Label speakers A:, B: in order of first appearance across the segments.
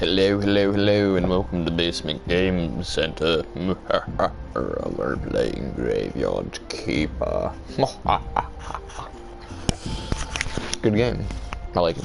A: Hello, hello, hello, and welcome to Basement Game Center. We're playing Graveyard Keeper. Good game. I like it.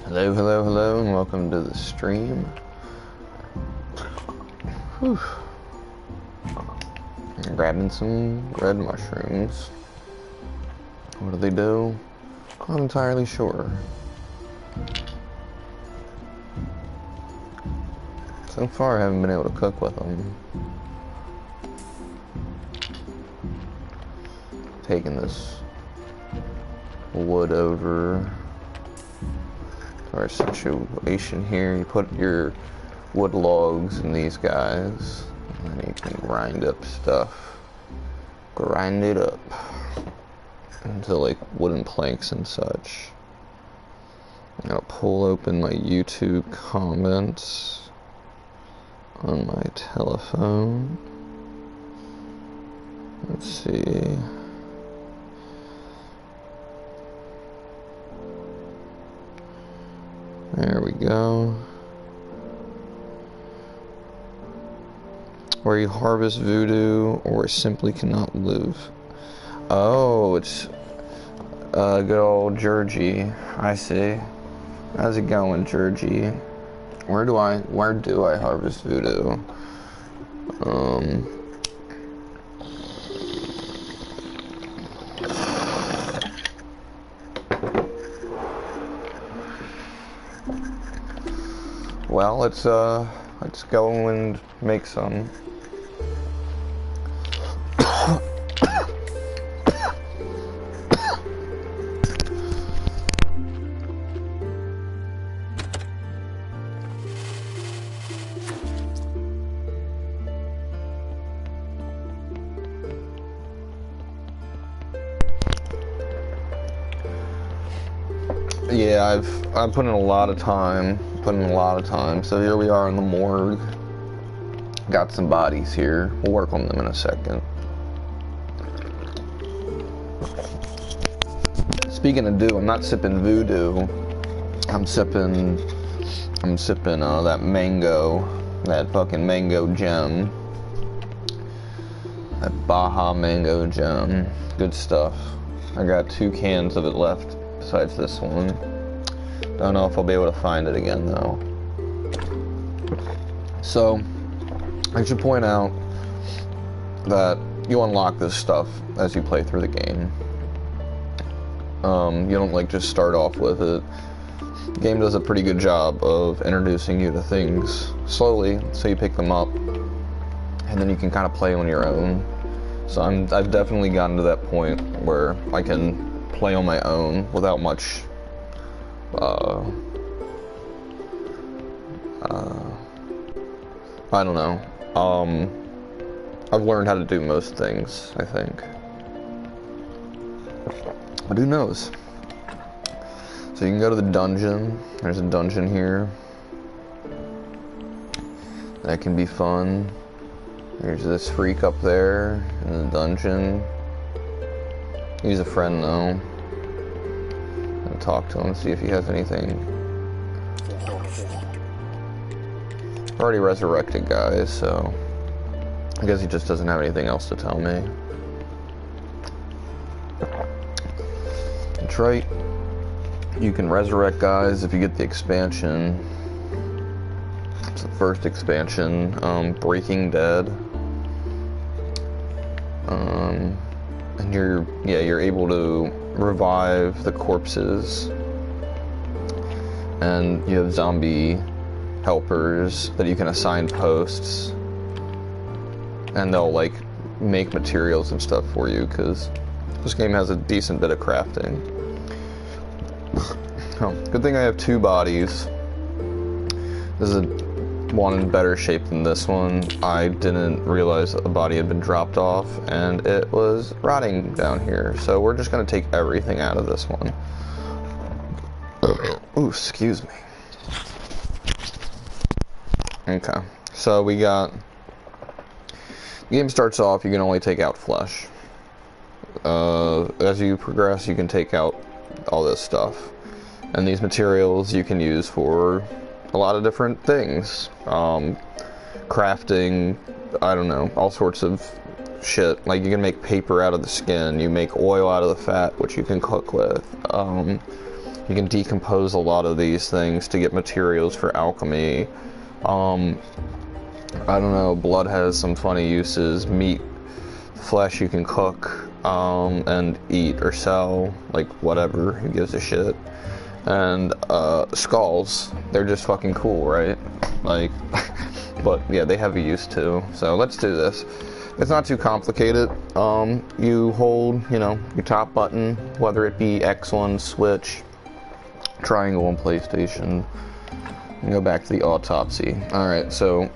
A: Hello, hello, hello, and welcome to the stream. Whew. I'm grabbing some red mushrooms. What do they do? I'm not entirely sure. So far, I haven't been able to cook with them. Taking this wood over. Our situation here, you put your wood logs in these guys, and then you can grind up stuff. Grind it up into like wooden planks and such. I'm gonna pull open my YouTube comments on my telephone. Let's see. There we go. Where you harvest voodoo or simply cannot live. Oh, it's good old Georgie. I see. How's it going, Georgie? Where do I harvest voodoo? Well, let's go and make some. Yeah, I've put in a lot of time. So here we are in the morgue. Got some bodies here. We'll work on them in a second. Speaking of dew, I'm not sipping voodoo. I'm sipping that mango, that fucking mango gem. That Baja mango gem. Good stuff. I got 2 cans of it left besides this one. Don't know if I'll be able to find it again though. So, I should point out that you unlock this stuff as you play through the game. You don't like just start off with it. The game does a pretty good job of introducing you to things slowly, so you pick them up, and then you can kind of play on your own. So I've definitely gotten to that point where I can play on my own without much I don't know. I've learned how to do most things, I think. But who knows? So you can go to the dungeon. There's a dungeon here. That can be fun. There's this freak up there in the dungeon. He's a friend though. I'll talk to him, see if he has anything. I've already resurrected guys, so I guess he just doesn't have anything else to tell me. That's right. You can resurrect guys if you get the expansion. It's the first expansion, Breaking Dead. And you're able to revive the corpses. And you have zombie helpers that you can assign posts. And they'll, like, make materials and stuff for you, because this game has a decent bit of crafting. Oh, good thing I have 2 bodies. This is one in better shape than this one. I didn't realize that the body had been dropped off, and it was rotting down here. So we're just going to take everything out of this one. Ooh, excuse me. Okay, so we got... The game starts off, you can only take out flesh. As you progress, you can take out all this stuff. And these materials you can use for a lot of different things. Crafting, I don't know, all sorts of shit. Like, you can make paper out of the skin, you make oil out of the fat, which you can cook with. You can decompose a lot of these things to get materials for alchemy. I don't know, blood has some funny uses. Meat, flesh you can cook, and eat or sell, like, whatever, who gives a shit. And, skulls, they're just fucking cool, right? Like, but, yeah, they have a use too. So, let's do this. It's not too complicated. You hold, you know, your top button, whether it be X1, Switch, triangle on PlayStation, and go back to the autopsy. Alright, so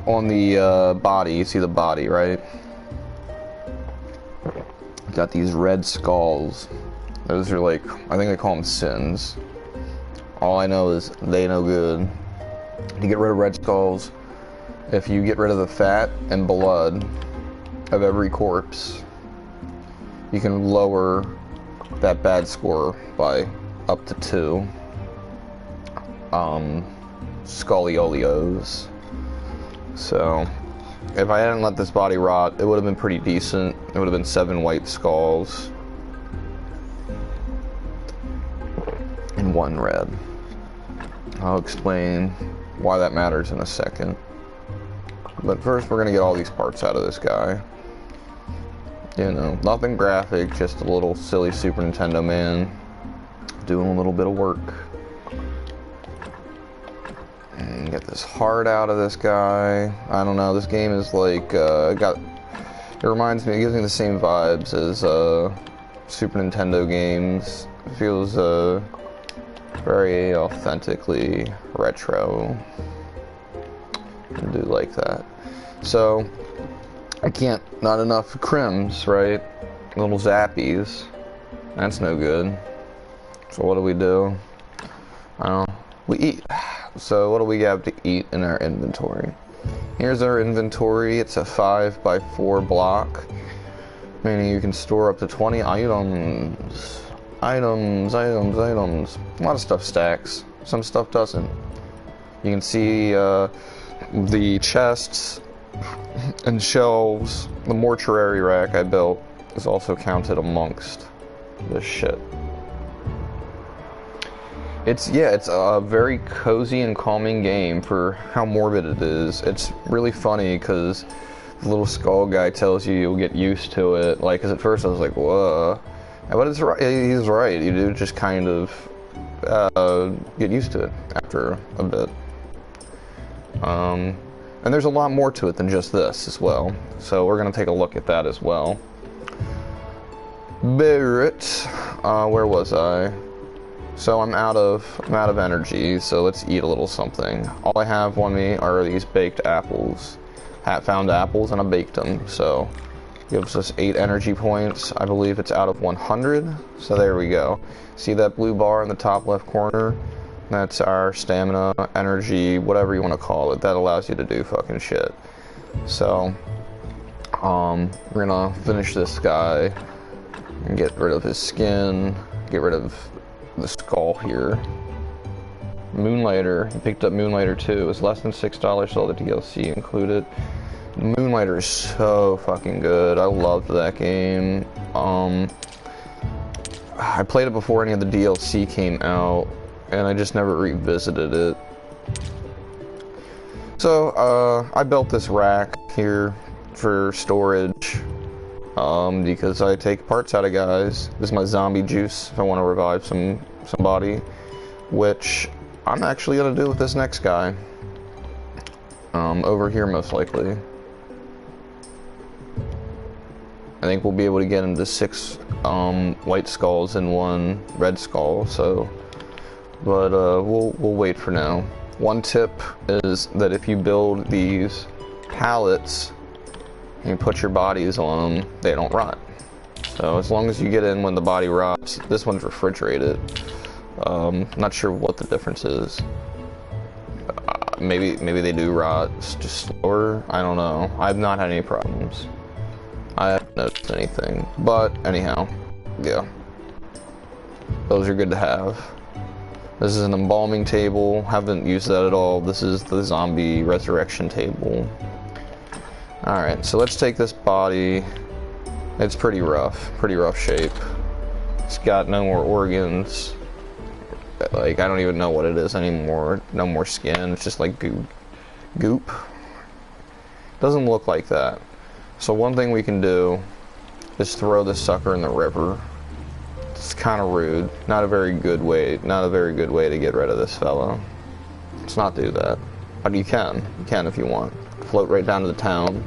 A: on the body, you see the body, right? Got these red skulls. Those are, like, I think they call them sins. All I know is they no good. To get rid of red skulls, if you get rid of the fat and blood of every corpse, you can lower that bad score by up to 2 Sculliolios. So, if I hadn't let this body rot, it would have been pretty decent. It would have been 7 white skulls and 1 red. I'll explain why that matters in a second. But first, we're gonna get all these parts out of this guy. You know, nothing graphic, just a little silly Super Nintendo man doing a little bit of work. And get this heart out of this guy. I don't know, this game is like, it reminds me, it gives me the same vibes as Super Nintendo games. It feels very authentically retro. I do like that. So, I can't, not enough crims, right? Little zappies. That's no good. So what do? I don't know. We eat. So what do we have to eat in our inventory? Here's our inventory. It's a 5x4 block, meaning you can store up to 20 items. Items. A lot of stuff stacks. Some stuff doesn't. You can see the chests and shelves. The mortuary rack I built is also counted amongst this shit. It's a very cozy and calming game for how morbid it is. It's really funny because the little skull guy tells you you'll get used to it. Like, cause at first I was like, whoa. But it's right, he's right. You do just kind of get used to it after a bit. And there's a lot more to it than just this as well. So we're gonna take a look at that as well. Barrett, where was I? So I'm out of energy, so let's eat a little something. All I have on me are these baked apples. Found apples and I baked them, so gives us 8 energy points. I believe it's out of 100, so there we go. See that blue bar in the top left corner? That's our stamina, energy, whatever you want to call it. That allows you to do fucking shit. So, we're gonna finish this guy and get rid of his skin, get rid of the skull here. Moonlighter, I picked up Moonlighter too. It was less than $6, so all the DLC included. Moonlighter is so fucking good. I loved that game. I played it before any of the DLC came out, and I just never revisited it. So, I built this rack here for storage, because I take parts out of guys. This is my zombie juice if I want to revive somebody, which I'm actually gonna do with this next guy. Over here most likely. I think we'll be able to get into 6 white skulls and 1 red skull, so, but we'll wait for now. One tip is that if you build these pallets and you put your bodies on them, they don't rot. So as long as you get in when the body rots, this one's refrigerated. Not sure what the difference is. Maybe they do rot just slower. I don't know. I've not had any problems. I haven't noticed anything. But anyhow, yeah. Those are good to have. This is an embalming table. Haven't used that at all. This is the zombie resurrection table. Alright, so let's take this body. It's pretty rough shape. It's got no more organs. Like, I don't even know what it is anymore. No more skin. It's just like goop. Doesn't look like that. So one thing we can do is throw this sucker in the river. It's kind of rude. Not a very good way to get rid of this fella. Let's not do that. But you can if you want. Float right down to the town.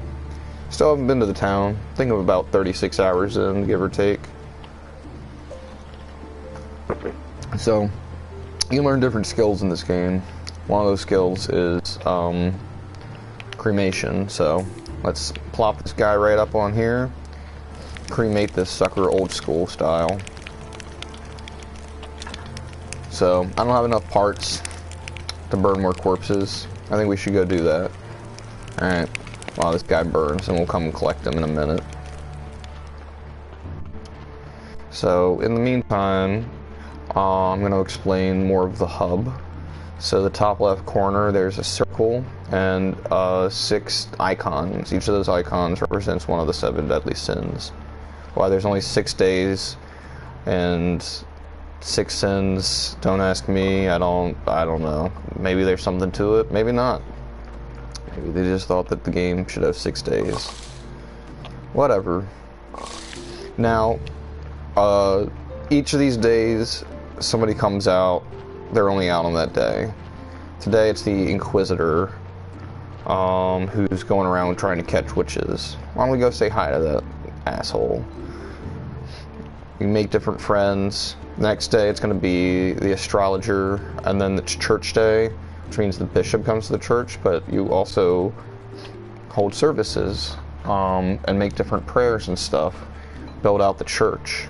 A: Still haven't been to the town. I think I'm about 36 hours in, give or take. So, you learn different skills in this game. One of those skills is cremation. So, let's plop this guy right up on here. Cremate this sucker old school style. So, I don't have enough parts to burn more corpses. I think we should go do that. Alright, while this guy burns, and we'll come and collect him in a minute. So, in the meantime, I'm going to explain more of the hub. So, the top left corner, there's a circle and 6 icons. Each of those icons represents one of the 7 deadly sins. Why there's only 6 days and 6 sins, don't ask me. I don't know. Maybe there's something to it, maybe not. Maybe they just thought that the game should have 6 days. Whatever. Now, each of these days, somebody comes out. They're only out on that day. Today, it's the Inquisitor, who's going around trying to catch witches. Why don't we go say hi to that asshole? You make different friends. The next day, it's going to be the astrologer, and then it's church day, which means the bishop comes to the church, but you also hold services, and make different prayers and stuff, build out the church.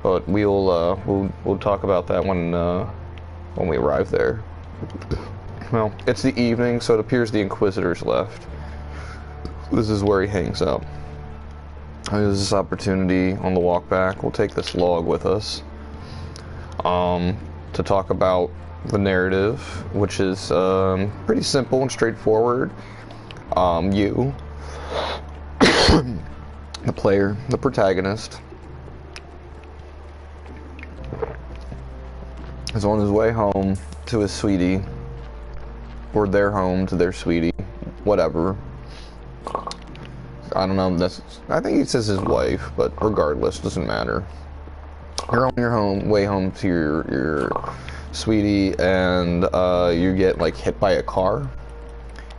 A: But we'll talk about that when we arrive there. Well, it's the evening, so it appears the Inquisitor's left. This is where he hangs out. There's this opportunity on the walk back. We'll take this log with us to talk about the narrative, which is pretty simple and straightforward. You, the player, the protagonist, is on his way home to his sweetie, or their home to their sweetie, whatever. I don't know, I think he says his wife, but regardless, doesn't matter. You're on your way home to your sweetie, and you get like hit by a car,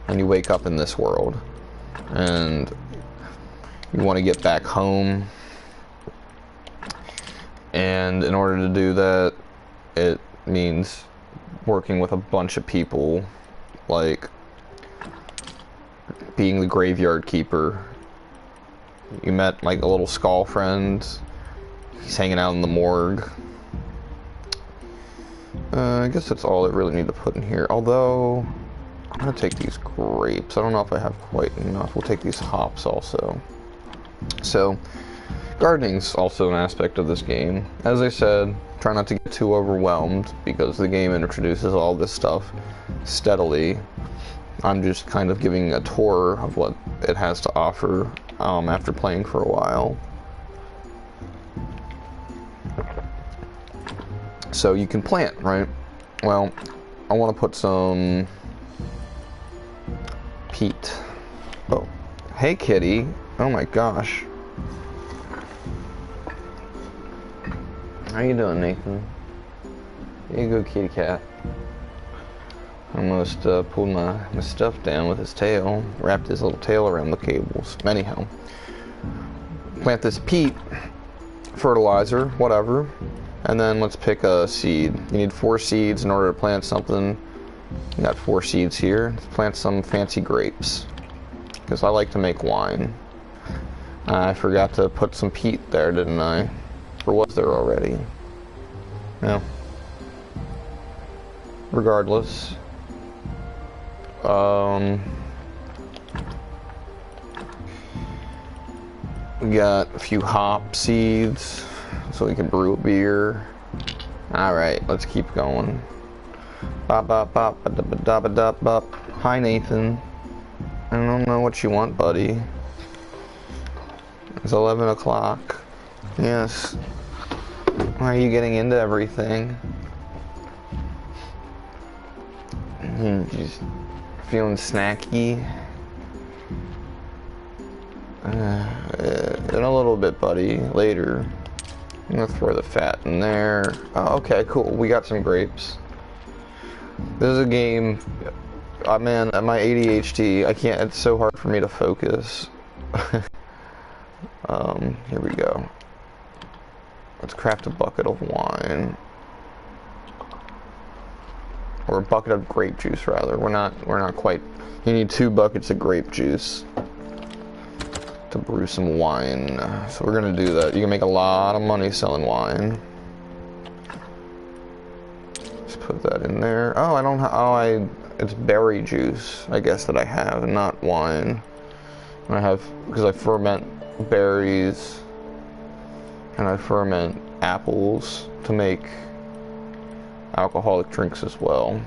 A: and you wake up in this world, and you want to get back home, and in order to do that, it means working with a bunch of people, like being the graveyard keeper. You met like a little skull friend. He's hanging out in the morgue. I guess that's all I really need to put in here. Although, I'm gonna take these grapes. I don't know if I have quite enough. We'll take these hops also. So, gardening's also an aspect of this game. As I said, try not to get too overwhelmed because the game introduces all this stuff steadily. I'm just kind of giving a tour of what it has to offer after playing for a while. So you can plant, right? Well, I want to put some peat. Oh, hey kitty. Oh my gosh. How you doing, Nathan? Here you go, kitty cat. Almost pulled my stuff down with his tail. Wrapped his little tail around the cables. Anyhow. Plant this peat. Fertilizer, whatever. And then let's pick a seed. You need 4 seeds in order to plant something. You got 4 seeds here. Let's plant some fancy grapes. Because I like to make wine. I forgot to put some peat there, didn't I? Or was there already? Yeah. Regardless. We got a few hop seeds so we can brew a beer. Alright, let's keep going. Bop, bop, bop, ba, da, ba, da, ba, da, bop. Hi, Nathan. I don't know what you want, buddy. It's 11 o'clock. Yes. Why are you getting into everything? Just feeling snacky? In a little bit, buddy. Later. I'm gonna throw the fat in there. Oh, okay, cool. We got some grapes. This is a game. Oh, man, my ADHD, I can't. It's so hard for me to focus. Here we go. Let's craft a bucket of wine. Or a bucket of grape juice, rather. We're not quite. You need 2 buckets of grape juice to brew some wine. So we're gonna do that. You can make a lot of money selling wine. Just put that in there. Oh, I don't have. Oh, it's berry juice, I guess, that I have, and not wine. And I have, because I ferment berries and I ferment apples to make alcoholic drinks as well.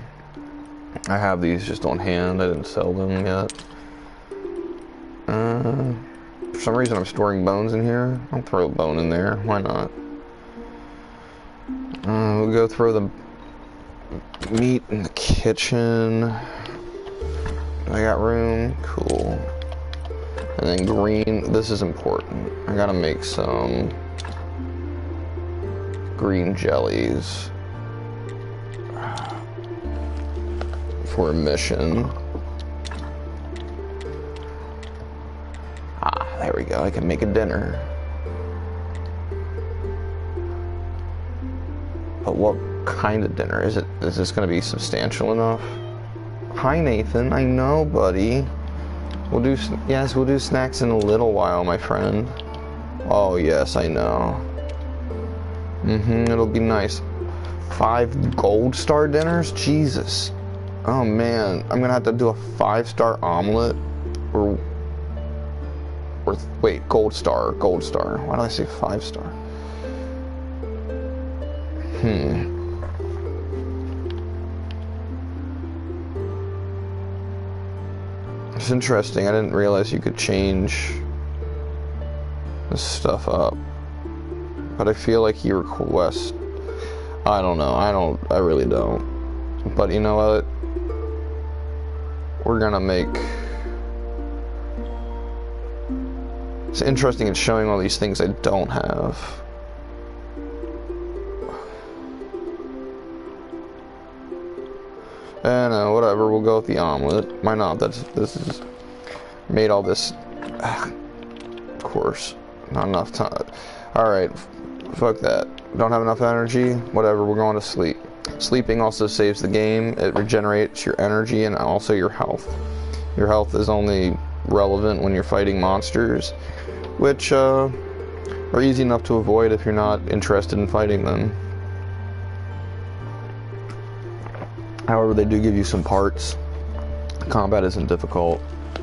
A: I have these just on hand. I didn't sell them yet. For some reason I'm storing bones in here. I'll throw a bone in there. Why not? We'll go throw the meat in the kitchen. I got room. Cool. And then green. This is important. I gotta make some green jellies for a mission. Ah, there we go. I can make a dinner. But what kind of dinner? Is this going to be substantial enough? Hi, Nathan. I know, buddy. We'll do snacks in a little while, my friend. Oh, yes, I know. It'll be nice. 5 gold star dinners? Jesus. Oh, man. I'm going to have to do a 5-star omelet. Or wait, gold star. Why did I say 5-star? It's interesting. I didn't realize you could change this stuff up. But I feel like you request. I don't know. I really don't. But you know what? We're gonna make. It's interesting in showing all these things I don't have. Whatever, we'll go with the omelet. Why not? This is made all this. Of course, not enough time. Alright, fuck that. Don't have enough energy? Whatever, we're going to sleep. Sleeping also saves the game. It regenerates your energy and also your health. Your health is only relevant when you're fighting monsters, which are easy enough to avoid if you're not interested in fighting them. However, they do give you some parts. Combat isn't difficult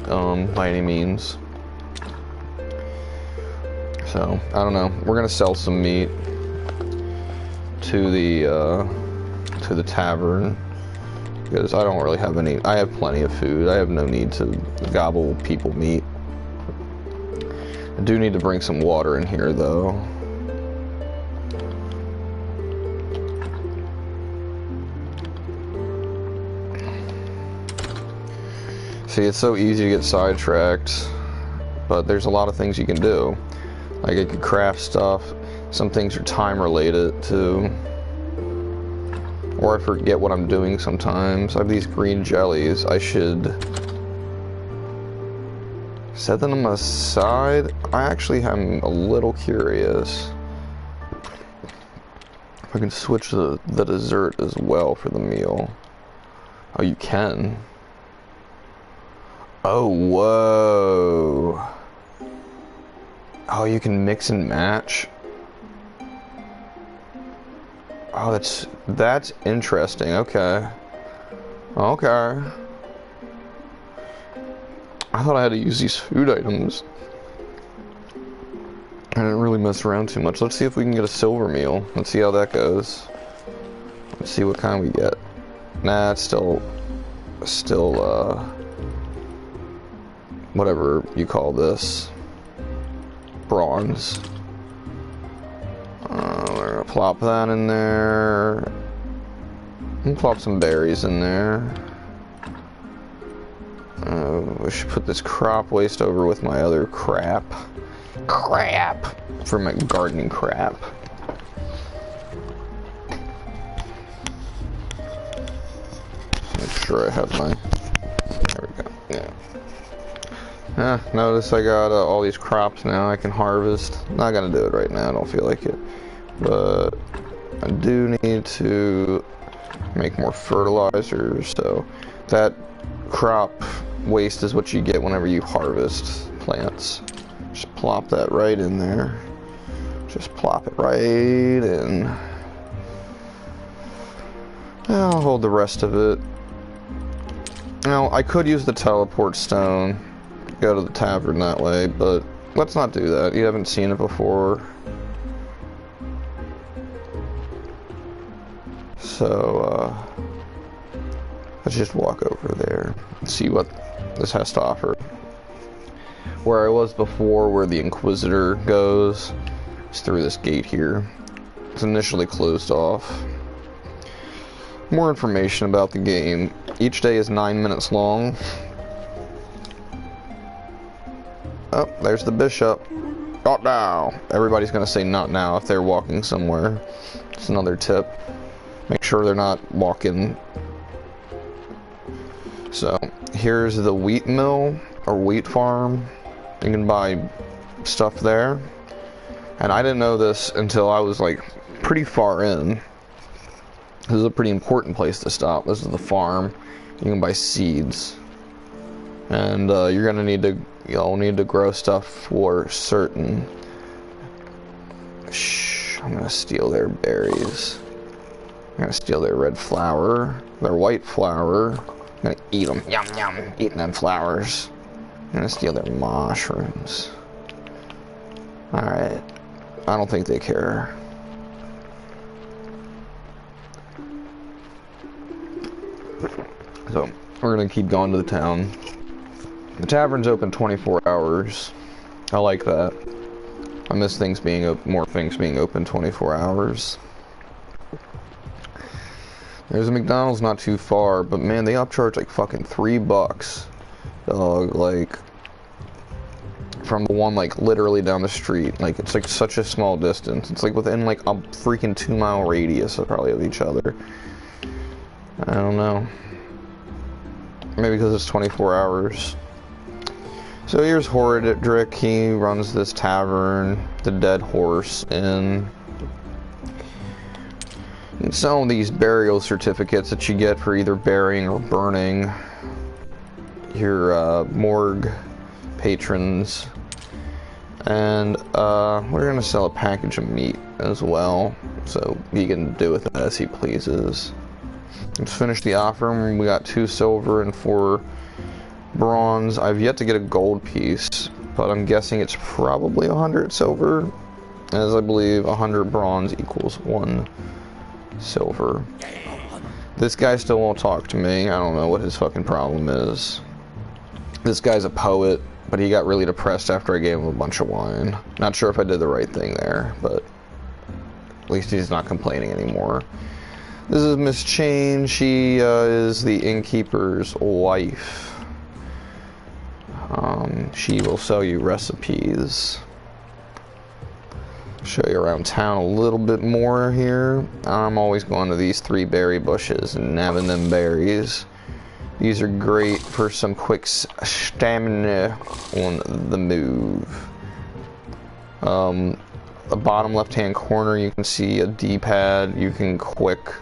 A: by any means. So, I don't know. We're gonna sell some meat to the tavern because I don't really have any. I have plenty of food. I have no need to gobble people meat. I do need to bring some water in here, though. See, it's so easy to get sidetracked, but there's a lot of things you can do. Like, I could craft stuff. Some things are time related too. Or I forget what I'm doing sometimes. I have these green jellies. I should set them aside. I actually am a little curious if I can switch the dessert as well for the meal. Oh, you can. Oh, whoa. Oh, you can mix and match. Oh, that's interesting. Okay. Okay. I thought I had to use these food items. I didn't really mess around too much. Let's see if we can get a silver meal. Let's see how that goes. Let's see what kind we get. Nah, it's still, whatever you call this. Bronze. We're gonna plop that in there. And plop some berries in there. We should put this crop waste over with my other crap. For my gardening crap. Make sure I have my... There we go. Yeah. Notice I got all these crops now I can harvest. Not gonna do it right now, I don't feel like it. But I do need to make more fertilizer, so that crop waste is what you get whenever you harvest plants. Just plop that right in there. Just plop it right in. I'll hold the rest of it. Now, I could use the teleport stone, go to the tavern that way, but let's not do that. You haven't seen it before. So, let's just walk over there and see what this has to offer. Where I was before, where the Inquisitor goes, is through this gate here. It's initially closed off. More information about the game. Each day is 9 minutes long. Oh, there's the bishop. Not now. Everybody's gonna say not now if they're walking somewhere. It's another tip. Make sure they're not walking. So, here's the wheat mill, or wheat farm. You can buy stuff there. And I didn't know this until I was like pretty far in. This is a pretty important place to stop. This is the farm. You can buy seeds. And you're gonna need to, you'll need to grow stuff for certain. Shh, I'm gonna steal their berries. I'm gonna steal their red flour, their white flour. I'm gonna eat them. Yum yum, eating them flowers. I'm gonna steal their mushrooms. Alright. I don't think they care. So, we're gonna keep going to the town. The tavern's open 24 hours. I like that. I miss things being more things being open 24 hours. There's a McDonald's not too far, but man, they upcharge like fucking $3. Dog, like, from the one like literally down the street. Like, it's like such a small distance. It's like within like a freaking 2-mile radius probably of each other. I don't know. Maybe because it's 24 hours. So here's Horadrick. He runs this tavern, the Dead Horse Inn. And some of these burial certificates that you get for either burying or burning your morgue patrons. And we're gonna sell a package of meat as well, so he can do with it as he pleases. Let's finish the offer. We got 2 silver and 4 bronze. I've yet to get a gold piece, but I'm guessing it's probably 100 silver, as I believe 100 bronze equals 1 silver. This guy still won't talk to me. I don't know what his fucking problem is. This guy's a poet, but he got really depressed after I gave him a bunch of wine. Not sure if I did the right thing there, but at least he's not complaining anymore. This is Miss Chain. She is the innkeeper's wife. She will sell you recipes. Show you around town a little bit more here. I'm always going to these 3 berry bushes and nabbing them berries. These are great for some quick stamina on the move. The bottom left hand corner you can see a D-pad. You can quick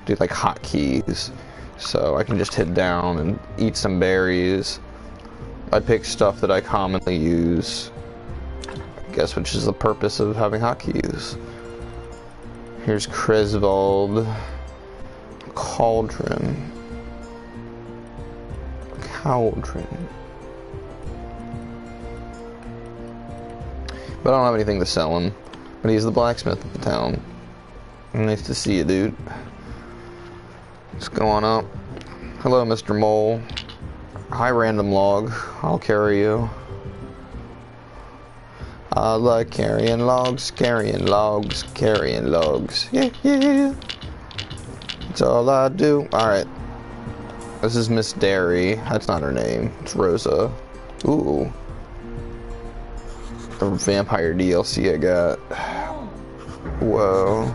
A: do like hotkeys. So I can just hit down and eat some berries. I pick stuff that I commonly use. I guess which is the purpose of having hotkeys. Here's Creswald. Cauldron. But I don't have anything to sell him. But he's the blacksmith of the town. Nice to see you, dude. What's going up? Hello, Mr. Mole. Hi, random log. I'll carry you. I like carrying logs, carrying logs, carrying logs. Yeah, yeah. That's all I do. Alright. This is Miss Dairy. That's not her name. It's Rosa. Ooh. The vampire DLC I got. Whoa.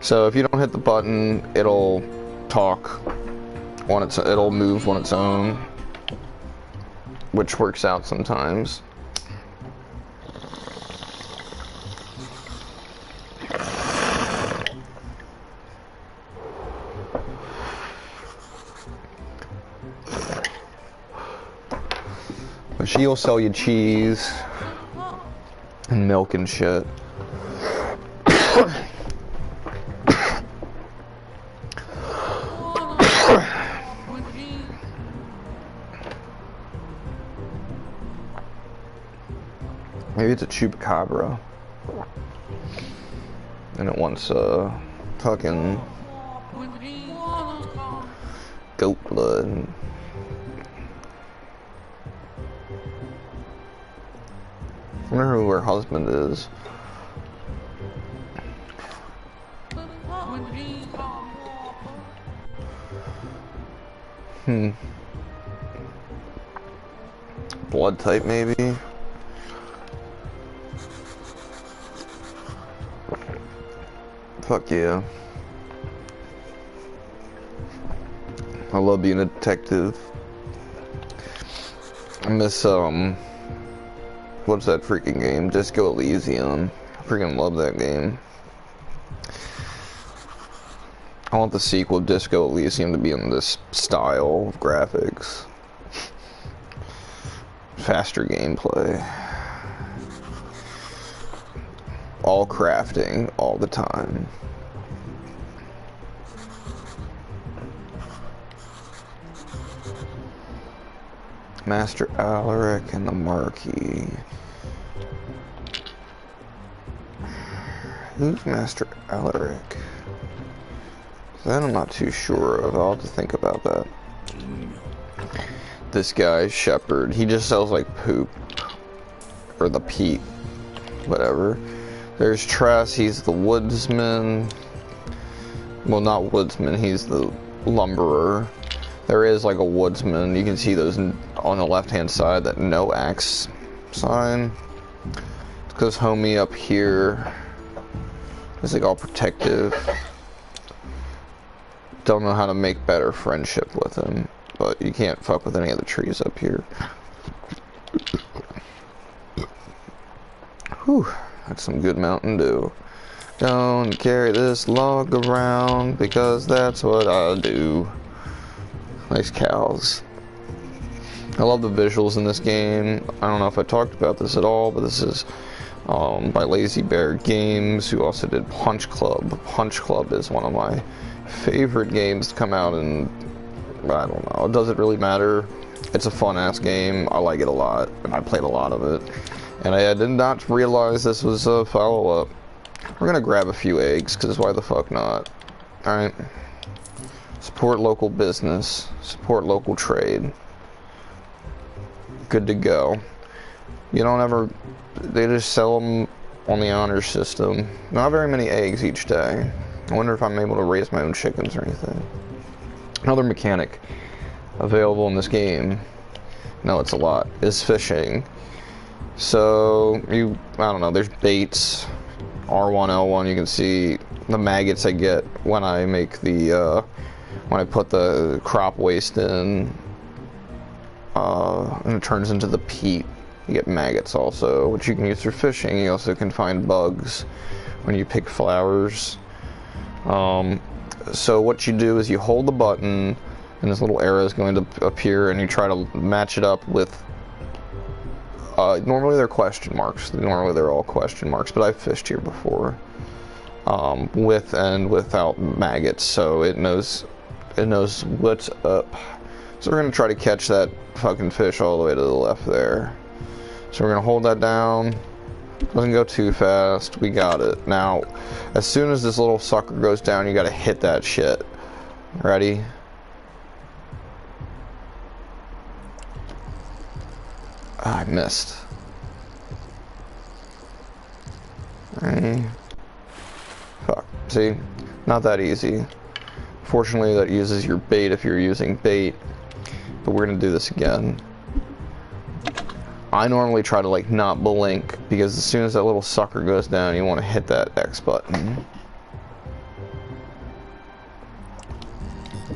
A: So if you don't hit the button, it'll talk on its, it'll move on its own, which works out sometimes. But she'll sell you cheese and milk and shit. Maybe it's a chupacabra. And it wants fucking goat blood. I wonder who her husband is. Blood type, maybe? Fuck yeah. I love being a detective. I miss, what's that freaking game? Disco Elysium. I freaking love that game. I want the sequel, Disco Elysium, to be in this style of graphics. Faster gameplay. All crafting, all the time. Master Alaric and the Marquis. Who's Master Alaric? That I'm not too sure of. I'll have to think about that. This guy, Shepherd, he just sells like poop. Or the peat. Whatever. There's Tress, he's the woodsman. Well, not woodsman, he's the lumberer. There is like a woodsman. You can see those on the left hand side, that no axe sign. It's because homie up here is like all protective. Don't know how to make better friendship with him, but you can't fuck with any of the trees up here. Whew, that's some good Mountain Dew. Don't carry this log around because that's what I do. Nice cows. I love the visuals in this game. I don't know if I talked about this at all, but this is by Lazy Bear Games, who also did Punch Club. Punch Club is one of my favorite games to come out, and I don't know, it doesn't really matter. It's a fun-ass game. I like it a lot, and I played a lot of it. And I did not realize this was a follow-up. We're gonna grab a few eggs, because why the fuck not? Alright. Support local business. Support local trade. Good to go. You don't ever... They just sell them on the honor system. Not very many eggs each day. I wonder if I'm able to raise my own chickens or anything. Another mechanic. available in this game, no, it's a lot, is fishing. So I don't know, there's baits, R1, L1, you can see the maggots I get when I make the, when I put the crop waste in, and it turns into the peat. You get maggots also, which you can use for fishing. You also can find bugs when you pick flowers. So what you do is you hold the button, and this little arrow is going to appear, and you try to match it up with, normally they're question marks. Normally they're all question marks, but I've fished here before. With and without maggots, so it knows what's up. So we're gonna try to catch that fucking fish all the way to the left there. So we're gonna hold that down. Doesn't go too fast. We got it. Now, as soon as this little sucker goes down, you gotta hit that shit. Ready? I missed. Fuck. See? Not that easy. Fortunately, that uses your bait if you're using bait. But we're gonna do this again. I normally try to like not blink because as soon as that little sucker goes down, you want to hit that X button.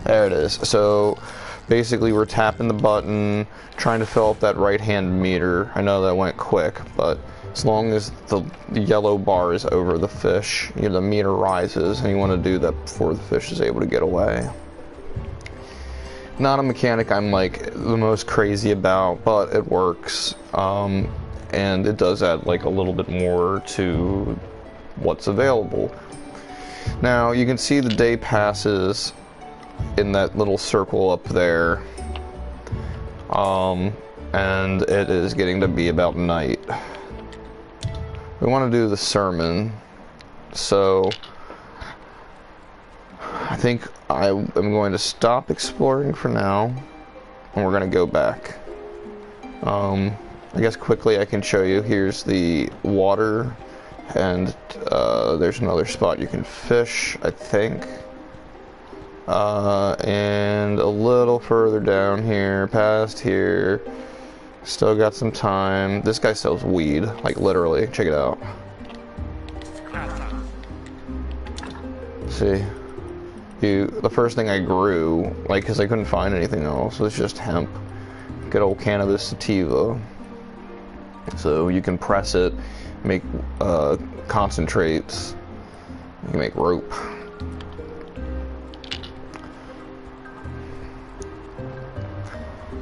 A: There it is. So basically we're tapping the button, trying to fill up that right hand meter. I know that went quick, but as long as the yellow bar is over the fish, you know, the meter rises, and you want to do that before the fish is able to get away. Not a mechanic I'm like the most crazy about, but it works, and it does add like a little bit more to what's available. Now you can see the day passes in that little circle up there, and it is getting to be about night. We want to do the sermon, so I think I am going to stop exploring for now, and we're going to go back. I guess quickly I can show you. Here's the water, and there's another spot you can fish, I think. And a little further down here, past here, still got some time. This guy sells weed, like literally. Check it out. See? The first thing I grew, like, because I couldn't find anything else, was just hemp. Good old cannabis sativa. So you can press it, make concentrates, you can make rope.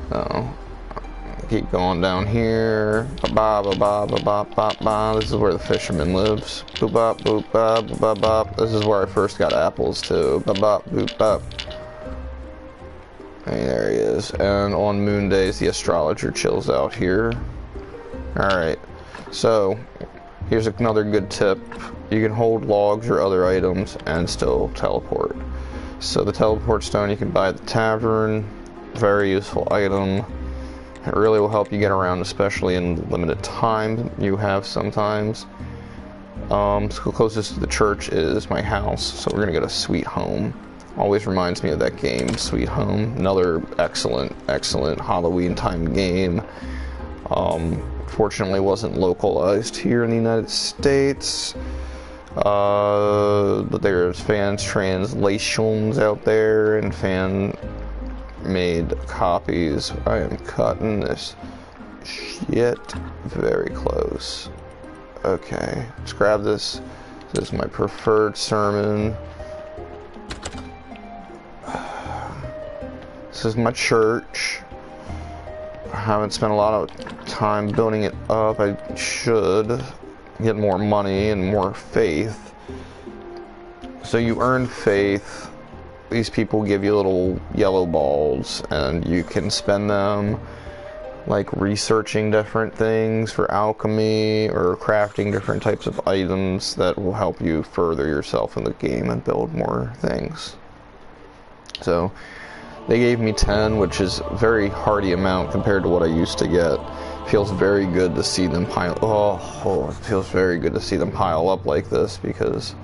A: So, keep going down here. Ba ba ba ba ba ba ba. This is where the fisherman lives. Boop bop boop bop boop bop bop. This is where I first got apples too. Ba bop boop bop. Hey, there he is. And on moon days, the astrologer chills out here. Alright, so here's another good tip. You can hold logs or other items and still teleport. So the teleport stone you can buy at the tavern. Very useful item. It really will help you get around, especially in the limited time you have sometimes. So closest to the church is my house, so we're gonna go to Sweet Home. Always reminds me of that game, Sweet Home. Another excellent Halloween time game. Fortunately wasn't localized here in the United States. But there's fans translations out there and fan made copies. I am cutting this shit very close. Okay, let's grab this. This is my preferred sermon. This is my church. I haven't spent a lot of time building it up. I should get more money and more faith. So you earn faith. These people give you little yellow balls, and you can spend them like researching different things for alchemy or crafting different types of items that will help you further yourself in the game and build more things. So they gave me 10, which is a very hearty amount compared to what I used to get. Feels very good to see them pile. It feels very good to see them pile up like this because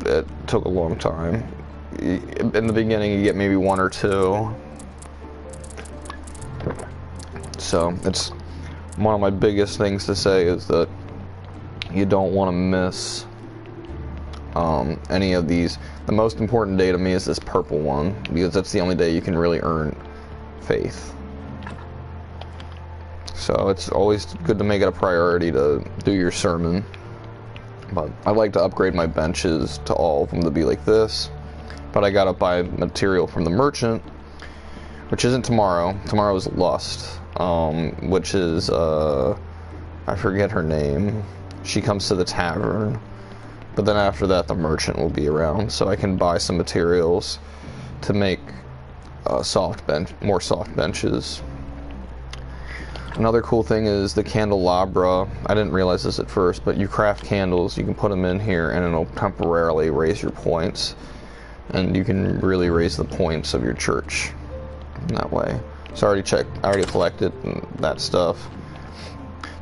A: it took a long time. in the beginning you get maybe 1 or 2. So it's one of my biggest things to say is that you don't want to miss any of these. The most important day to me is this purple one, because that's the only day you can really earn faith. So it's always good to make it a priority to do your sermon. But I like to upgrade my benches to all of them to be like this. But I gotta buy material from the merchant, which isn't tomorrow. Tomorrow is Lust, which is, I forget her name. She comes to the tavern. But then after that, the merchant will be around, so I can buy some materials to make more soft benches. Another cool thing is the candelabra. I didn't realize this at first, but you craft candles, you can put them in here, and it'll temporarily raise your points. And you can really raise the points of your church in that way. So I already collected that stuff.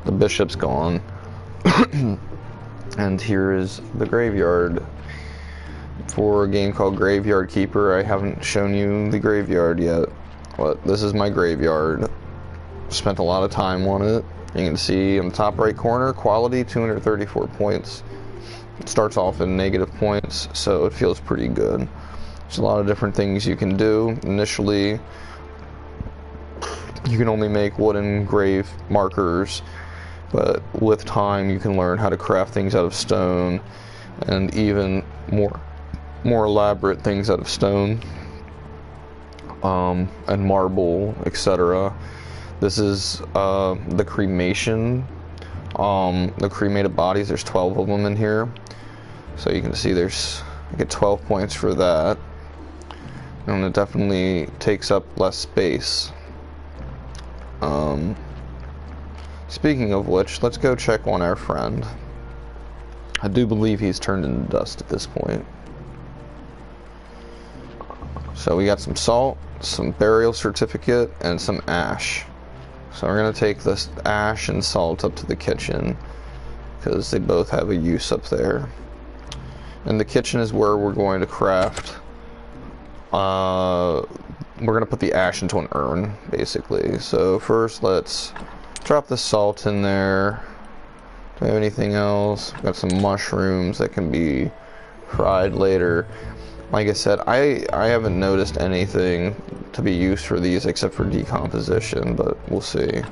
A: The bishop's gone. And here is the graveyard. For a game called Graveyard Keeper, I haven't shown you the graveyard yet. But this is my graveyard. Spent a lot of time on it. You can see in the top right corner, quality 234 points. It starts off in negative points, so it feels pretty good. There's a lot of different things you can do. Initially, you can only make wooden grave markers, but with time you can learn how to craft things out of stone, and even more elaborate things out of stone, and marble, etc. This is the cremation, the cremated bodies. There's 12 of them in here, so you can see I get 12 points for that, and it definitely takes up less space. Speaking of which, let's go check on our friend. I do believe he's turned into dust at this point. So we got some salt, some burial certificate, and some ash. So we're going to take this ash and salt up to the kitchen, because they both have a use up there. And the kitchen is where we're going to craft. We're going to put the ash into an urn, basically. So first, let's drop the salt in there. Do we have anything else? We've got some mushrooms that can be fried later. Like I said, I haven't noticed anything to be used for these except for decomposition, but we'll see.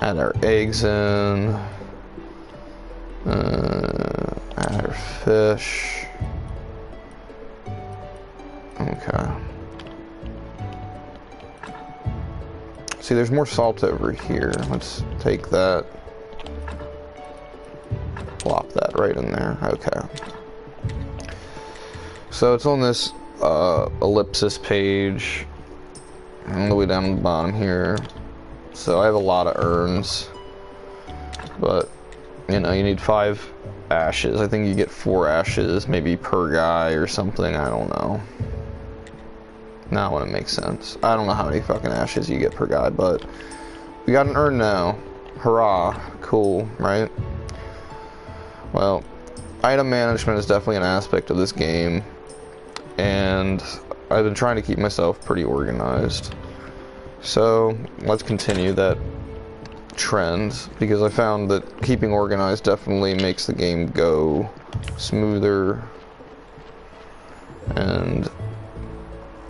A: Add our eggs in. Add our fish. Okay. See, there's more salt over here. Let's take that. Plop that right in there. Okay. So it's on this ellipsis page, all the way down to the bottom here. So I have a lot of urns, but you know, you need 5 ashes. I think you get 4 ashes, maybe per guy or something. I don't know. Not when it makes sense. I don't know how many fucking ashes you get per guy, but we got an urn now. Hurrah. Cool, right? Well, item management is definitely an aspect of this game, and I've been trying to keep myself pretty organized. So let's continue that trend, because I found that keeping organized definitely makes the game go smoother and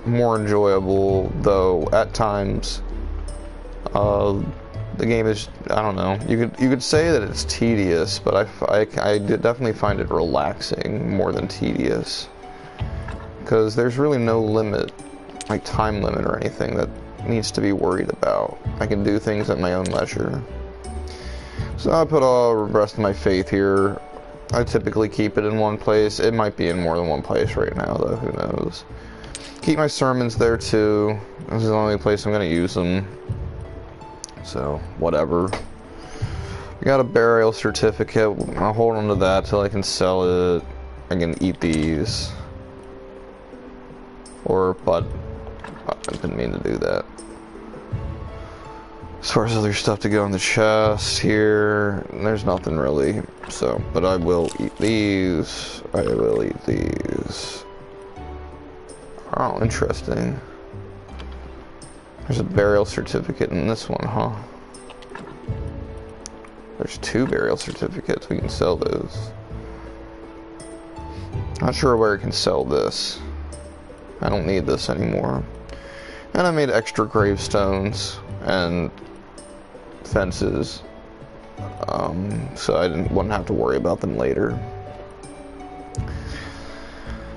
A: more enjoyable, though at times the game is, I don't know, you could say that it's tedious, but I definitely find it relaxing more than tedious, because there's really no limit, like time limit or anything that needs to be worried about. I can do things at my own leisure. So I put all the rest of my faith here. I typically keep it in one place. It might be in more than one place right now, though, who knows. Keep my sermons there too. This is the only place I'm going to use them. So, whatever. We got a burial certificate. I'll hold on to that till I can sell it. I can eat these. But I didn't mean to do that. As far as other stuff to go on the chest here, there's nothing really. So, but I will eat these. I will eat these. Oh, interesting. There's a burial certificate in this one, huh? There's 2 burial certificates. We can sell those. Not sure where I can sell this. I don't need this anymore. And I made extra gravestones and fences, so I wouldn't have to worry about them later.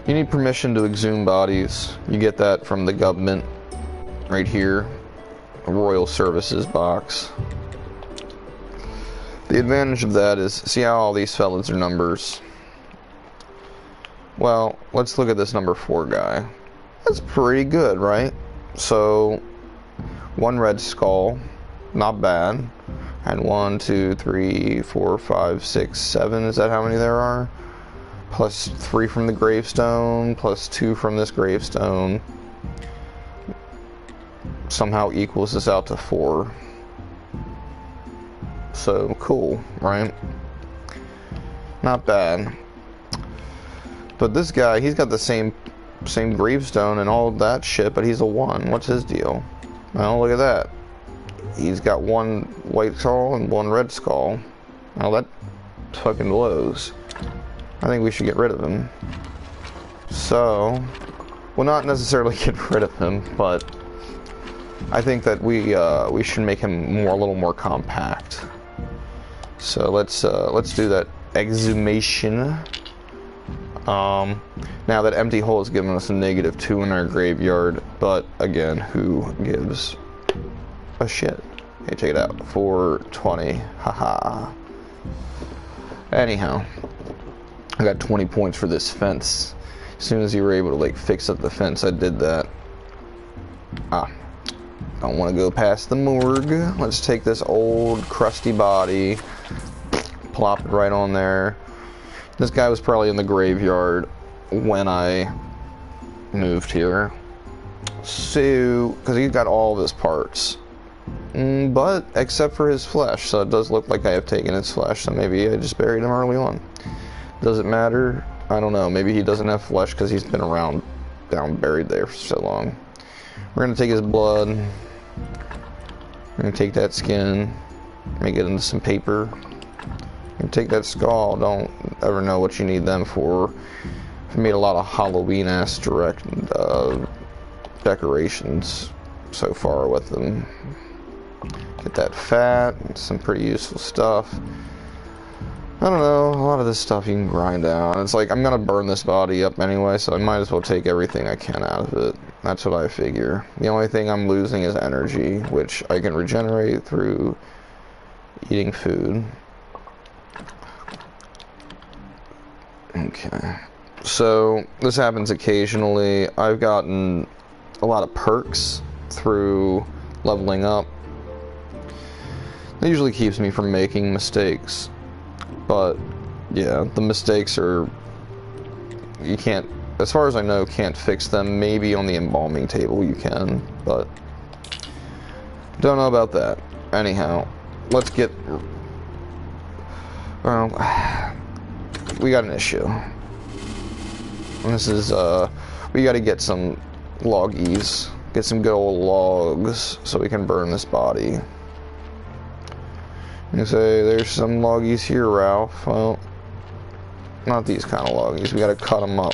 A: You need permission to exhume bodies. You get that from the government right here, a Royal Services box. The advantage of that is, see how all these fellas are numbers? Well, let's look at this number 4 guy. That's pretty good, right? So, 1 red skull, not bad. And 1, 2, 3, 4, 5, 6, 7, is that how many there are? Plus 3 from the gravestone, plus 2 from this gravestone. Somehow equals this out to 4. So, cool, right? Not bad. But this guy, he's got the same gravestone and all that shit, but he's a 1. What's his deal? Well, look at that. He's got 1 white skull and 1 red skull. Now that fucking blows. I think we should get rid of him. So, well, not necessarily get rid of him, but I think that we should make him a little more compact. So let's do that exhumation. Now that empty hole has given us a -2 in our graveyard, but again, who gives a shit? Hey, check it out. 420. Haha. Anyhow, I got 20 points for this fence. As soon as you were able to like fix up the fence, I did that. Don't want to go past the morgue. Let's take this old crusty body, plop it right on there. This guy was probably in the graveyard when I moved here. So, because he's got all of his parts. But, except for his flesh, so it does look like I have taken his flesh, so maybe I just buried him early on. Does it matter? I don't know. Maybe he doesn't have flesh because he's been around, down buried there for so long. We're going to take his blood. We're going to take that skin, make it into some paper. And take that skull. Don't ever know what you need them for. I've made a lot of Halloween-ass decorations so far with them. Get that fat, some pretty useful stuff. I don't know, a lot of this stuff you can grind out. It's like, I'm gonna burn this body up anyway, so I might as well take everything I can out of it. That's what I figure. The only thing I'm losing is energy, which I can regenerate through eating food. Okay, so this happens occasionally. I've gotten a lot of perks through leveling up. It usually keeps me from making mistakes, but yeah, the mistakes are, you can't, as far as I know, can't fix them. Maybe on the embalming table you can, but don't know about that. Anyhow, let's get, well, we got an issue. And this is, we gotta get some loggies. Get some good old logs so we can burn this body. You say, there's some loggies here, Ralph. Well, not these kind of loggies. We gotta cut them up.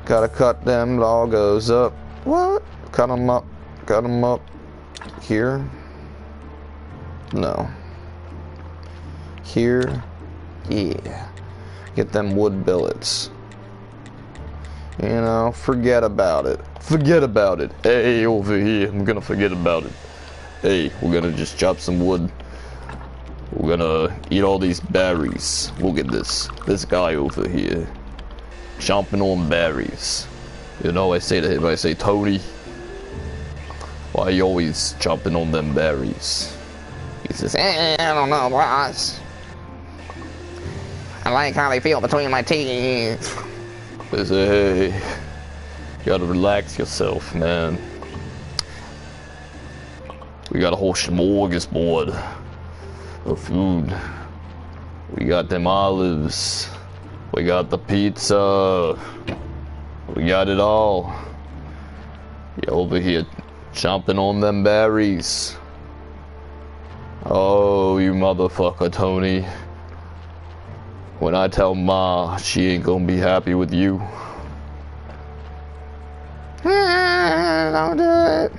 A: Gotta cut them doggos up. What? Cut them up. Cut them up. Here? No. Here? Yeah. Get them wood billets. You know, forget about it. Forget about it. Hey, over here, I'm gonna forget about it. Hey, we're gonna just chop some wood. We're gonna eat all these berries. Look at this guy over here, chomping on berries. You know, I say to him, I say, Tony, why are you always chomping on them berries? He says, I don't know, boss. I like how they feel between my teeth. I say, hey, you gotta relax yourself, man. We got a whole smorgasbord of food. We got them olives. We got the pizza. We got it all. You over here chomping on them berries. Oh, you motherfucker, Tony. When I tell Ma, she ain't gonna be happy with you. Don't do it,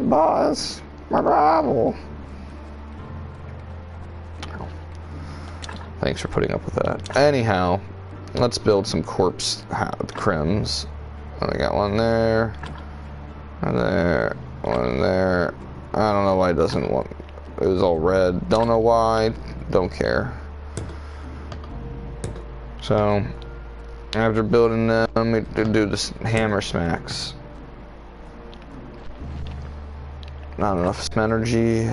A: boss. My rival. Thanks for putting up with that. Anyhow, let's build some corpse crims. I got one there, one there, one there. I don't know why it doesn't want. It was all red. Don't know why. Don't care. So, after building them, we do this hammer smacks. Not enough energy.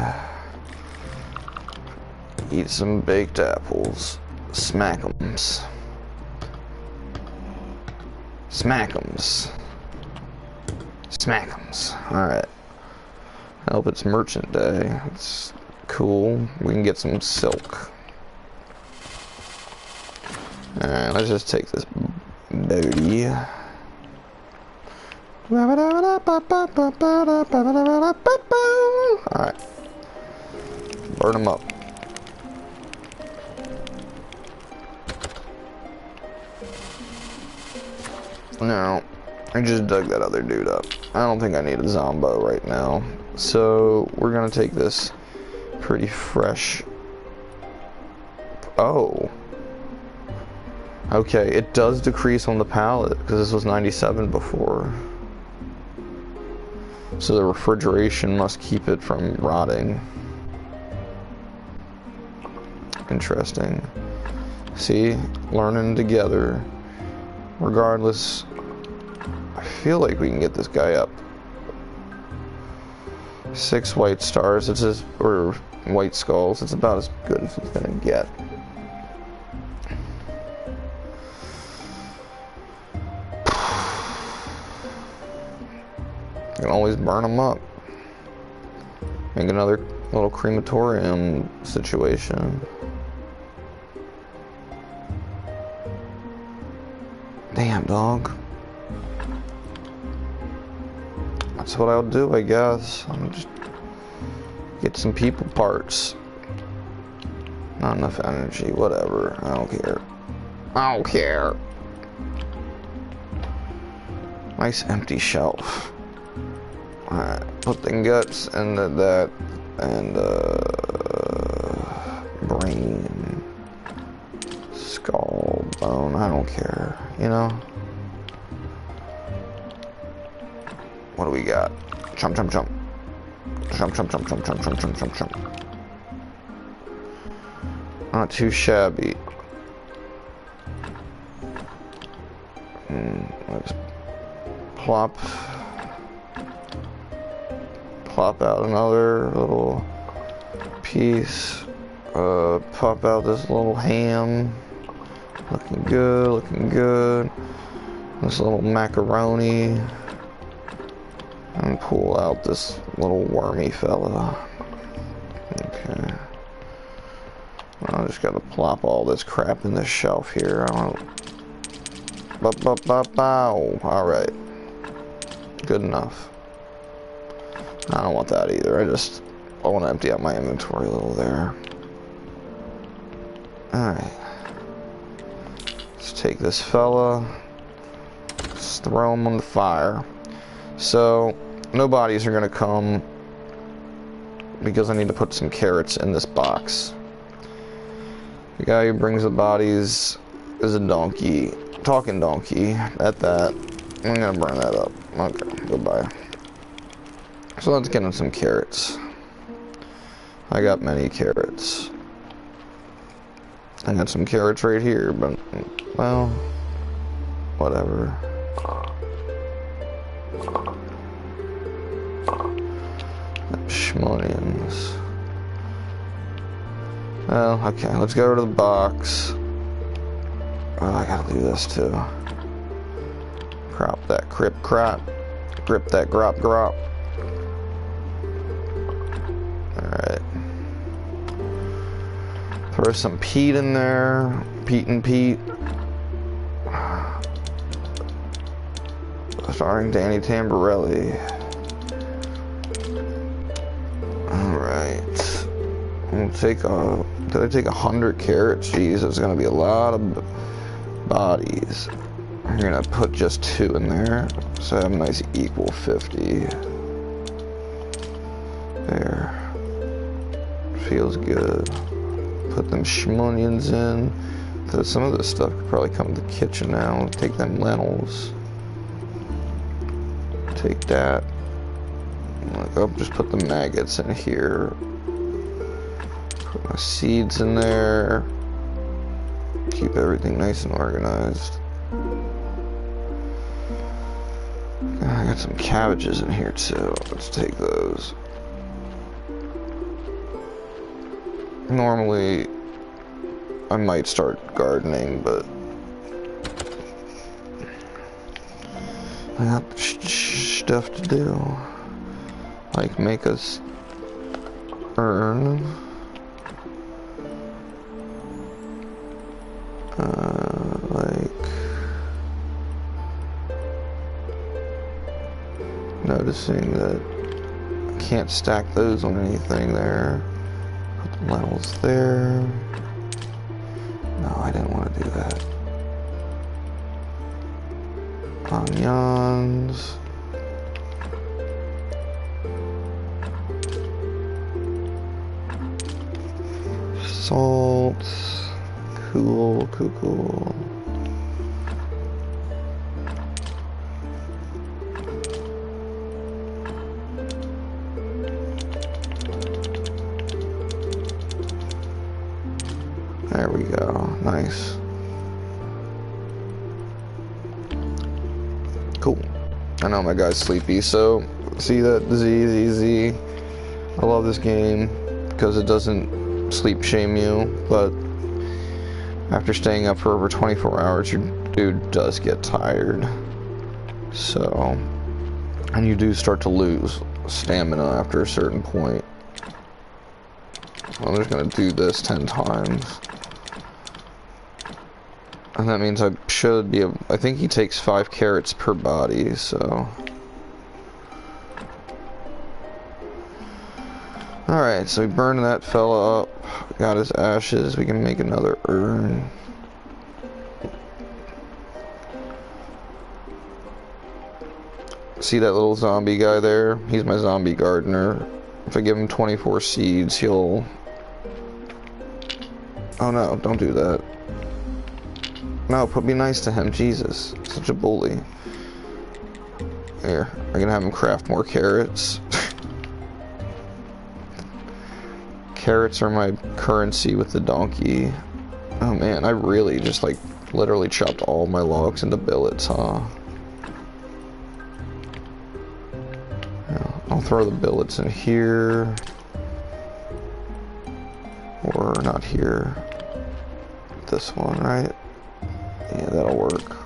A: Eat some baked apples. Smack'ems. Smack'ems. Smack'ems. Alright. I hope it's merchant day. It's cool. We can get some silk. Alright, let's just take this booty. Alright. Burn them up. No, I just dug that other dude up. I don't think I need a zombo right now. So, we're gonna take this pretty fresh. Oh. Okay, it does decrease on the pallet, because this was 97 before. So the refrigeration must keep it from rotting. Interesting. See? Learning together. Regardless, I feel like we can get this guy up. 6 white stars, it's just, or white skulls, it's about as good as he's gonna get. You can always burn them up. Make another little crematorium situation. Damn, dog. That's what I'll do, I guess. I'll just get some people parts. Not enough energy, whatever. I don't care. I don't care. Nice empty shelf. Alright, put the guts and that and brain, skull, bone, I don't care, you know? What do we got? Chomp, chomp, chomp. Chomp, chomp, chomp, chomp, chomp, chomp, chomp, chomp, chomp. Not too shabby. Let's plop out another little piece. Pop out this little ham. Looking good, looking good. This little macaroni. And pull out this little wormy fella. Okay. I just gotta plop all this crap in this shelf here. I don't know. Alright. Good enough. I don't want that either. I want to empty out my inventory a little there. Alright. Let's take this fella. Let's throw him on the fire. So, no bodies are going to come because I need to put some carrots in this box. The guy who brings the bodies is a donkey. Talking donkey. At that. I'm going to burn that up. Okay, goodbye. So let's get him some carrots. I got many carrots. I got some carrots right here, but, well, whatever. Schmonians. Well, okay, let's go to the box. Oh, I gotta do this too. Crop that crop. Grip that grop. Alright. Throw some peat in there. Pete and Pete. Starring Danny Tamborelli. Alright. I'm gonna take did I take 100 carrots? Jeez, there's gonna be a lot of bodies. I'm gonna put just 2 in there, so I have a nice equal 50. There. Feels good. Put them schmunions in. So some of this stuff could probably come to the kitchen now. Take them lentils. Take that. I'll just put the maggots in here. Put my seeds in there. Keep everything nice and organized. I got some cabbages in here too. Let's take those. Normally, I might start gardening, but I got stuff to do. Like make us earn. Like noticing that I can't stack those on anything there. Put the lentils there. No, I didn't want to do that. Onions. Salt. Cool. There we go. Nice. Cool. I know my guy's sleepy, so see that Z. I love this game because it doesn't sleep shame you, but after staying up for over 24 hours, your dude does get tired. So, and you do start to lose stamina after a certain point. I'm just gonna do this 10 times. And that means I should be I think he takes 5 carrots per body, so. Alright, so we burned that fella up. Got his ashes. We can make another urn. See that little zombie guy there? He's my zombie gardener. If I give him 24 seeds, he'll... Oh no, don't do that. No, be nice to him. Jesus, such a bully. Here, I'm gonna have him craft more carrots. Carrots are my currency with the donkey. Oh man, I really just like literally chopped all my logs into billets, huh? Yeah, I'll throw the billets in here. Or not here. This one, right? Yeah, that'll work.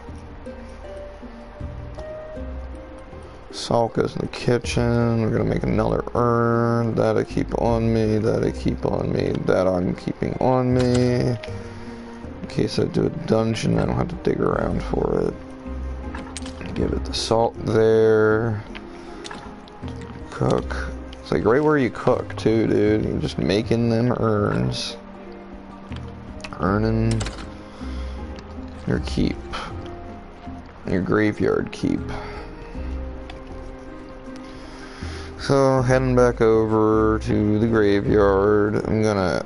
A: Salt goes in the kitchen. We're gonna make another urn. That I keep on me. That I keep on me. That I'm keeping on me. In case I do a dungeon, I don't have to dig around for it. Give it the salt there. Cook. It's like right where you cook too, dude. You're just making them urns. Earning your keep. Your graveyard keep. So, heading back over to the graveyard, I'm gonna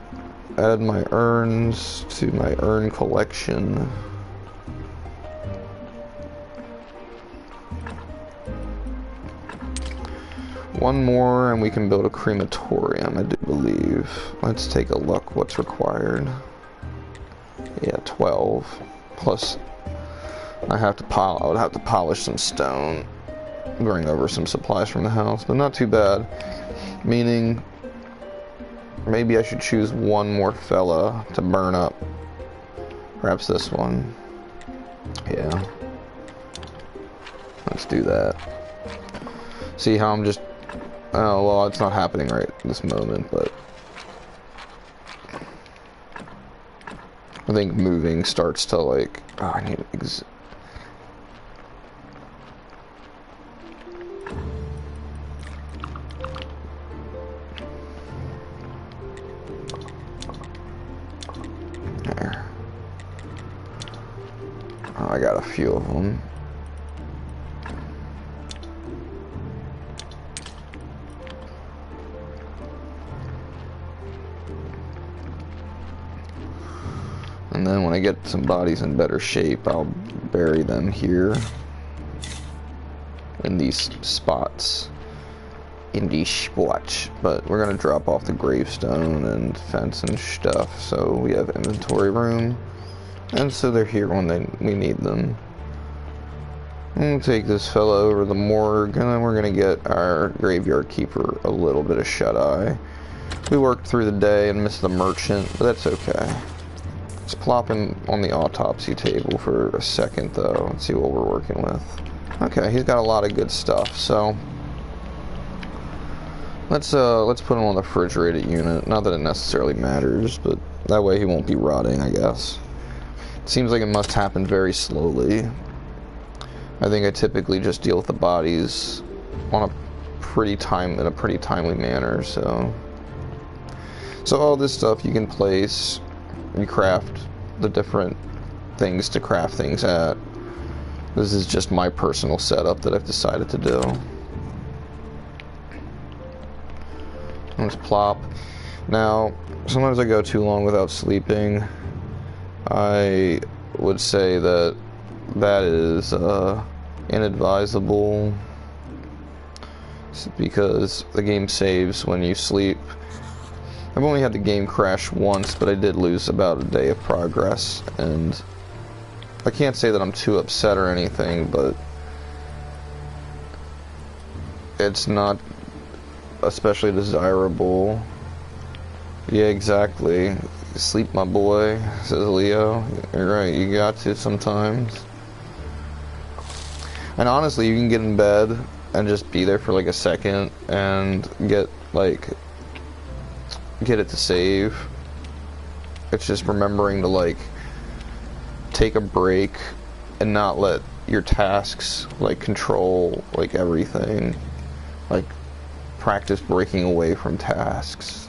A: add my urns to my urn collection. One more and we can build a crematorium, I do believe. Let's take a look what's required. Yeah, 12. Plus, I would have to polish some stone. Bring over some supplies from the house, but not too bad. Meaning, maybe I should choose one more fella to burn up. Perhaps this one. Yeah. Let's do that. See how I'm just... Oh, well, it's not happening right at this moment, but... I think moving starts to like... Oh, I need... I got a few of them. And then when I get some bodies in better shape, I'll bury them here in these spots. But we're gonna drop off the gravestone and fence and stuff, so we have inventory room, and so they're here when we need them. We'll take this fella over to the morgue, and then we're gonna get our graveyard keeper a little bit of shut-eye. We worked through the day and missed the merchant, but that's okay. Let's plop him on the autopsy table for a second, though, and see what we're working with. Okay, he's got a lot of good stuff, so let's put him on the refrigerated unit. Not that it necessarily matters, but that way he won't be rotting, I guess. It seems like it must happen very slowly. I think I typically just deal with the bodies on a pretty timely manner, so all this stuff you can place. You craft the different things to craft things at. This is just my personal setup that I've decided to do. Let's plop. Now, sometimes I go too long without sleeping. I would say that is inadvisable, because the game saves when you sleep. I've only had the game crash once, but I did lose about a day of progress, and I can't say that I'm too upset or anything, but it's not especially desirable. Yeah, exactly. Sleep, my boy, says Leo. You're right, you got to sometimes. And honestly, you can get in bed and just be there for like a second and get it to save. It's just remembering to like take a break and not let your tasks like control like everything. Like practice breaking away from tasks.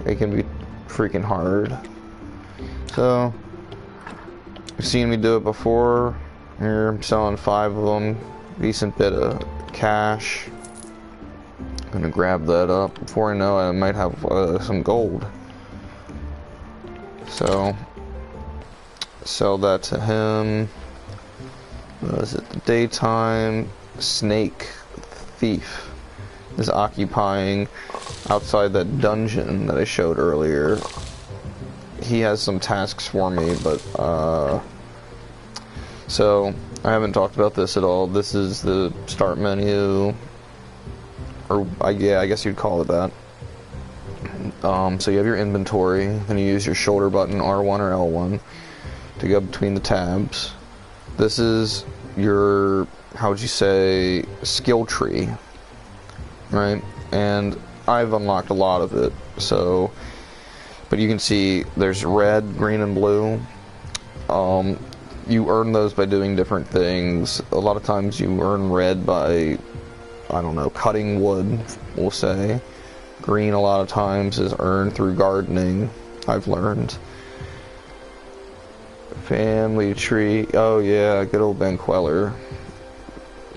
A: It can be freaking hard. So you've seen me do it before. Here I'm selling 5 of them, decent bit of cash. I'm gonna grab that up. Before I know it, I might have some gold. So sell that to him. Was it the daytime? Snake thief is occupying outside that dungeon that I showed earlier. He has some tasks for me, but so I haven't talked about this at all. This is the start menu, or yeah, I guess you'd call it that. So you have your inventory, and you use your shoulder button R1 or L1 to go between the tabs. This is your, how would you say, skill tree, right? And I've unlocked a lot of it, so, but you can see there's red, green, and blue. You earn those by doing different things. A lot of times you earn red by, I don't know, cutting wood, we'll say. Green a lot of times is earned through gardening, I've learned. Family tree, oh yeah, good old Ben Queller.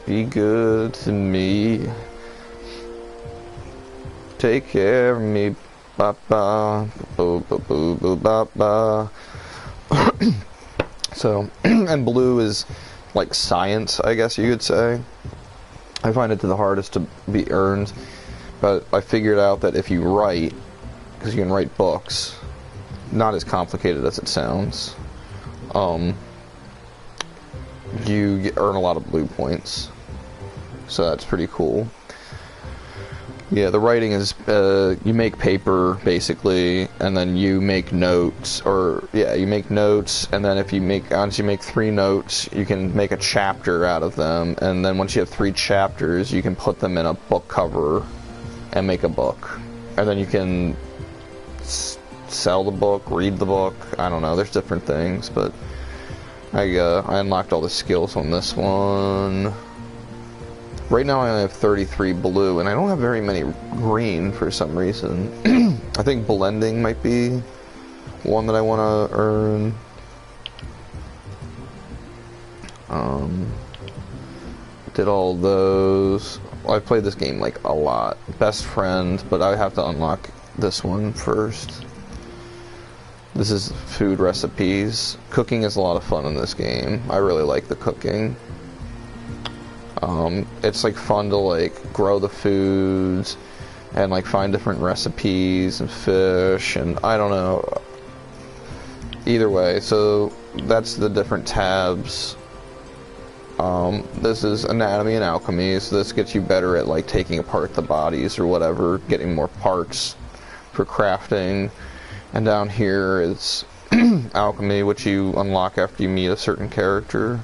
A: Be good to me. Take care of me, ba ba, boo boo boo boo ba ba. So, and blue is like science, I guess you could say. I find it the hardest to be earned, but I figured out that if you write, because you can write books, not as complicated as it sounds, you earn a lot of blue points. So that's pretty cool. Yeah, the writing is, you make paper, basically, and then you make notes, or, yeah, you make notes, and then once you make 3 notes, you can make a chapter out of them, and then once you have 3 chapters, you can put them in a book cover and make a book. And then you can sell the book, read the book, I don't know, there's different things, but I unlocked all the skills on this one. Right now I only have 33 blue, and I don't have very many green for some reason. I think blending might be one that I want to earn. Did all those. Well, I've played this game like a lot. Best friend, but I have to unlock this one first. This is food recipes. Cooking is a lot of fun in this game. I really like the cooking. It's like fun to like grow the foods and like find different recipes and fish and I don't know. Either way, so that's the different tabs. This is anatomy and alchemy, so this gets you better at like taking apart the bodies or whatever, getting more parts for crafting. And down here is alchemy, which you unlock after you meet a certain character.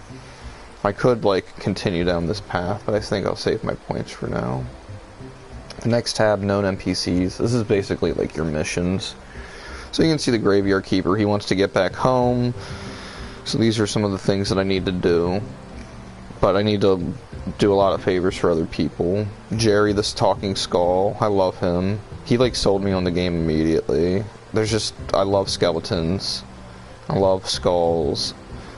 A: I could like continue down this path, but I think I'll save my points for now. The next tab, known NPCs. This is basically like your missions. So you can see the graveyard keeper, he wants to get back home. So these are some of the things that I need to do. But I need to do a lot of favors for other people. Jerry, this talking skull, I love him. He like sold me on the game immediately. I love skeletons. I love skulls.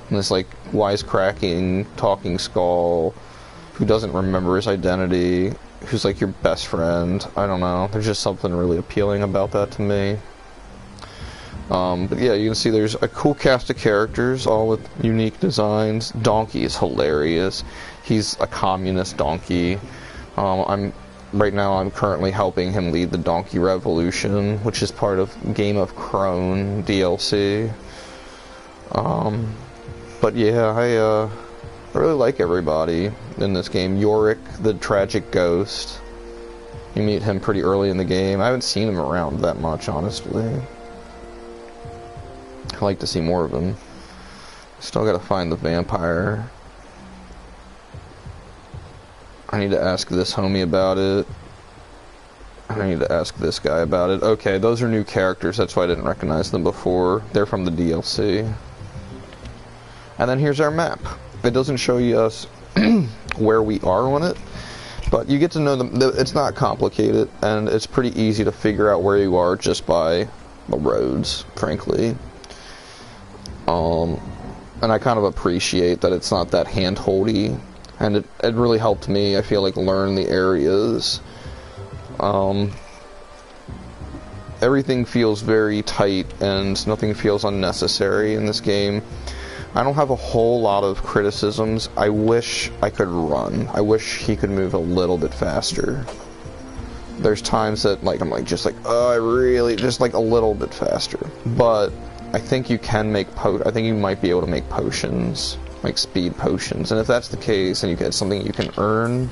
A: And this like wisecracking talking skull who doesn't remember his identity, who's like your best friend. I don't know. There's just something really appealing about that to me. But yeah, you can see there's a cool cast of characters, all with unique designs. Donkey is hilarious. He's a communist donkey. Right now I'm currently helping him lead the Donkey Revolution, which is part of Game of Crone DLC. But yeah, I really like everybody in this game. Yorick, the tragic ghost. You meet him pretty early in the game. I haven't seen him around that much, honestly. I'd like to see more of him. Still gotta find the vampire. I need to ask this homie about it. I need to ask this guy about it. Okay, those are new characters, that's why I didn't recognize them before. They're from the DLC. And then here's our map. It doesn't show you us where we are on it, but you get to know them. It's not complicated, and it's pretty easy to figure out where you are just by the roads, frankly. And I kind of appreciate that it's not that hand-holdy, and it really helped me, I feel like, learn the areas. Everything feels very tight, and nothing feels unnecessary in this game. I don't have a whole lot of criticisms. I wish I could run. I wish he could move a little bit faster. There's times that like I'm like just like, oh, I really just like a little bit faster. But I think you can make I think you might be able to make potions, like speed potions. And if that's the case and you get something you can earn,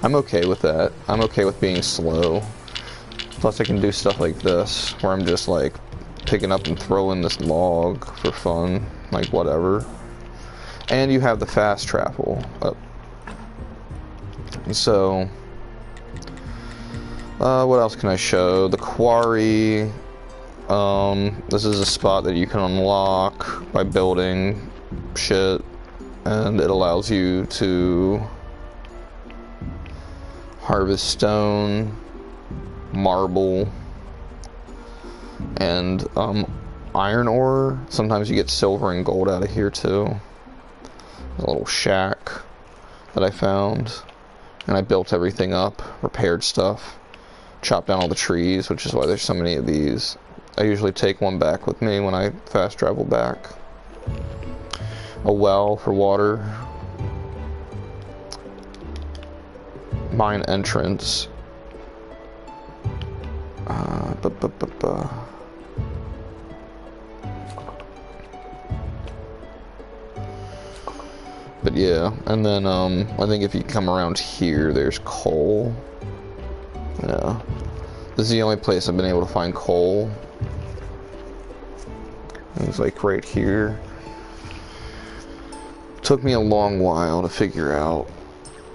A: I'm okay with that. I'm okay with being slow. Plus I can do stuff like this where I'm just like picking up and throwing this log for fun, like whatever. And you have the fast travel up. So what else can I show? The quarry. This is a spot that you can unlock by building shit, and it allows you to harvest stone, marble, and iron ore. Sometimes you get silver and gold out of here too. There's a little shack that I found, and I built everything up, repaired stuff, chopped down all the trees, which is why there's so many of these. I usually take one back with me when I fast travel back. A well for water. Mine entrance. But yeah, and then I think if you come around here, there's coal. Yeah, this is the only place I've been able to find coal. It's like right here. Took me a long while to figure out,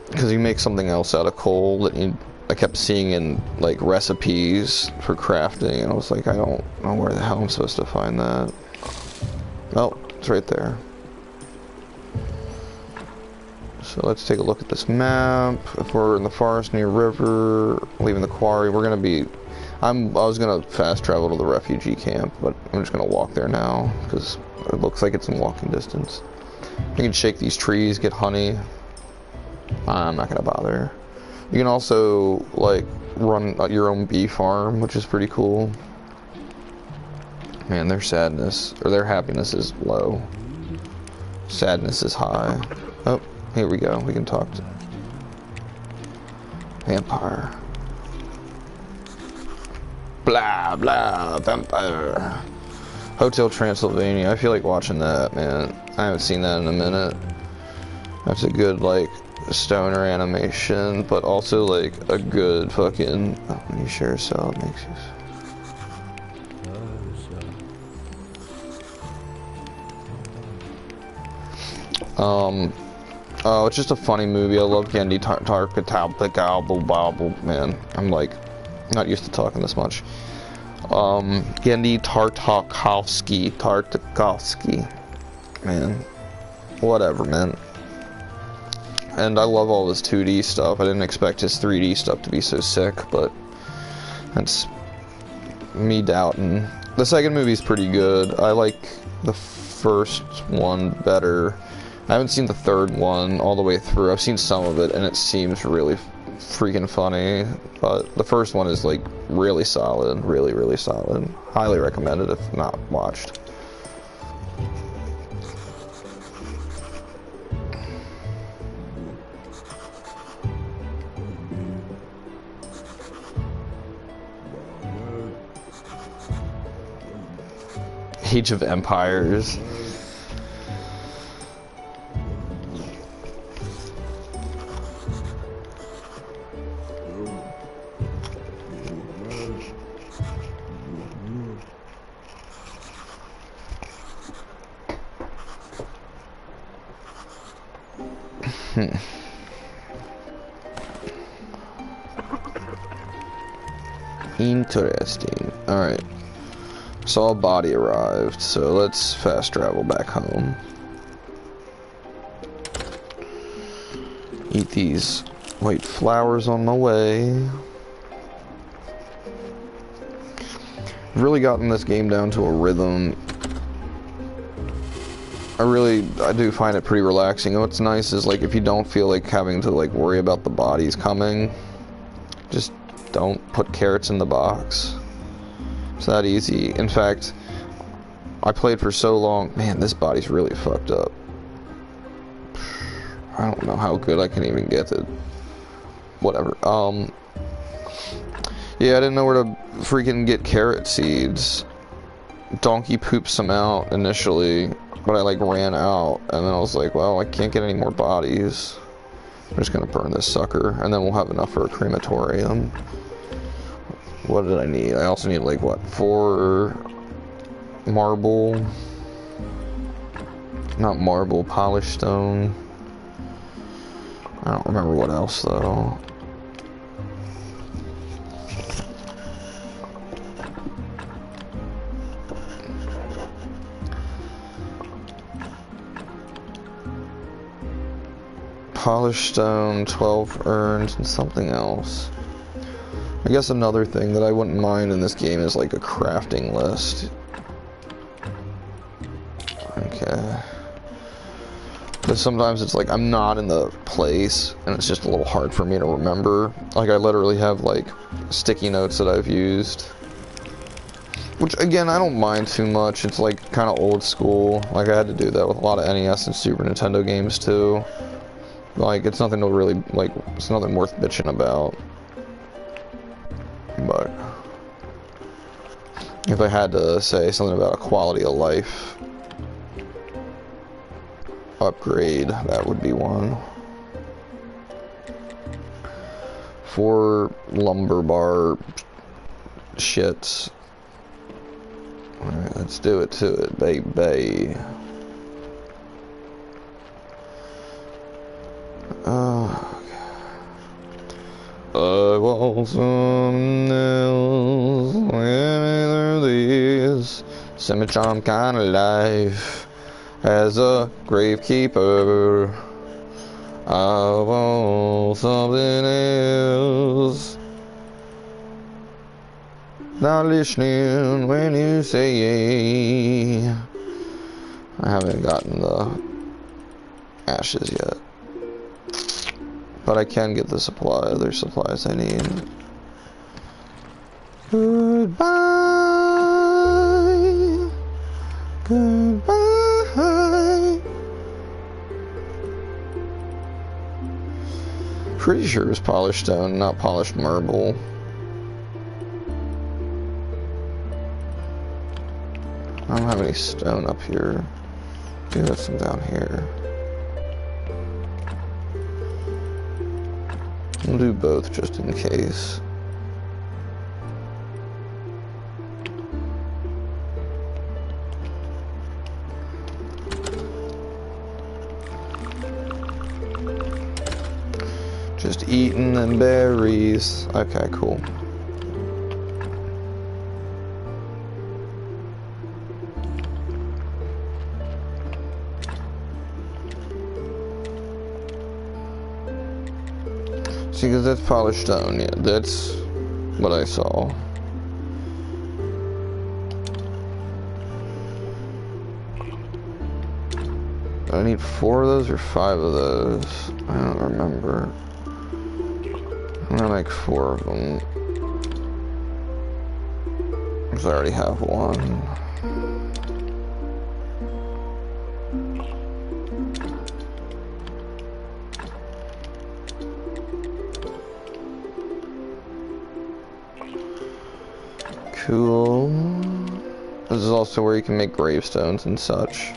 A: because you make something else out of coal that I kept seeing in like recipes for crafting, and I was like, I don't know where the hell I'm supposed to find that. Oh, it's right there. So let's take a look at this map. If we're in the forest near a river, leaving the quarry, we're gonna be. I was gonna fast travel to the refugee camp, but I'm just gonna walk there now because it looks like it's in walking distance. You can shake these trees, get honey. I'm not gonna bother. You can also, like, run your own bee farm, which is pretty cool. Man, their sadness, or their happiness is low. Sadness is high. Oh, here we go. We can talk to vampire. Blah, blah, vampire. Hotel Transylvania. I feel like watching that, man. I haven't seen that in a minute. That's a good, like, stoner animation, but also, like, a good fucking... Oh, when you share a cell, it makes you... Oh, it's just a funny movie. I love Gendy Tartakovsky, man. I'm like, not used to talking this much. Gendy Tartakovsky, man. Whatever, man. And I love all this 2D stuff. I didn't expect his 3D stuff to be so sick, but that's me doubting. The second movie's pretty good. I like the first one better. I haven't seen the third one all the way through. I've seen some of it, and it seems really freaking funny. But the first one is, like, really solid. Really, really solid. Highly recommended if not watched. Age of Empires. Interesting. Alright. Saw a body arrived, so let's fast travel back home. Eat these white flowers on my way. I've really gotten this game down to a rhythm. I do find it pretty relaxing. And what's nice is, like, if you don't feel like having to, like, worry about the bodies coming, just don't put carrots in the box. It's that easy. In fact, I played for so long. Man, this body's really fucked up. I don't know how good I can even get it. Whatever. Yeah, I didn't know where to freaking get carrot seeds. Donkey poops some out initially, but I, like, ran out, and then I was like, well, I can't get any more bodies. I'm just gonna burn this sucker, and then we'll have enough for a crematorium. What did I need? I also need, like, what, 4 marble? Not marble, polished stone. I don't remember what else, though. Polished stone, 12 urns, and something else. I guess another thing that I wouldn't mind in this game is, like, a crafting list. Okay. But sometimes it's like I'm not in the place, and it's just a little hard for me to remember. Like, I literally have, like, sticky notes that I've used. Which, again, I don't mind too much. It's, like, kind of old school. Like, I had to do that with a lot of NES and Super Nintendo games, too. Like, it's nothing to really, like, it's nothing worth bitching about. But if I had to say something about a quality of life upgrade, that would be one. 4 lumber bar shits. Alright, let's do it to it, baby. I want something else, whether this semi-charm kind of life as a gravekeeper. I want something else. Not listening when you say I haven't gotten the ashes yet. But I can get the other supplies I need. Goodbye. Goodbye. Pretty sure it was polished stone, not polished marble. I don't have any stone up here. Do have some down here. We'll do both just in case. Just eating them berries. Okay, cool. See, because that's polished stone, yeah, that's what I saw. I need 4 of those or 5 of those. I don't remember. I'm gonna make 4 of them. Because I already have one. Cool. This is also where you can make gravestones and such.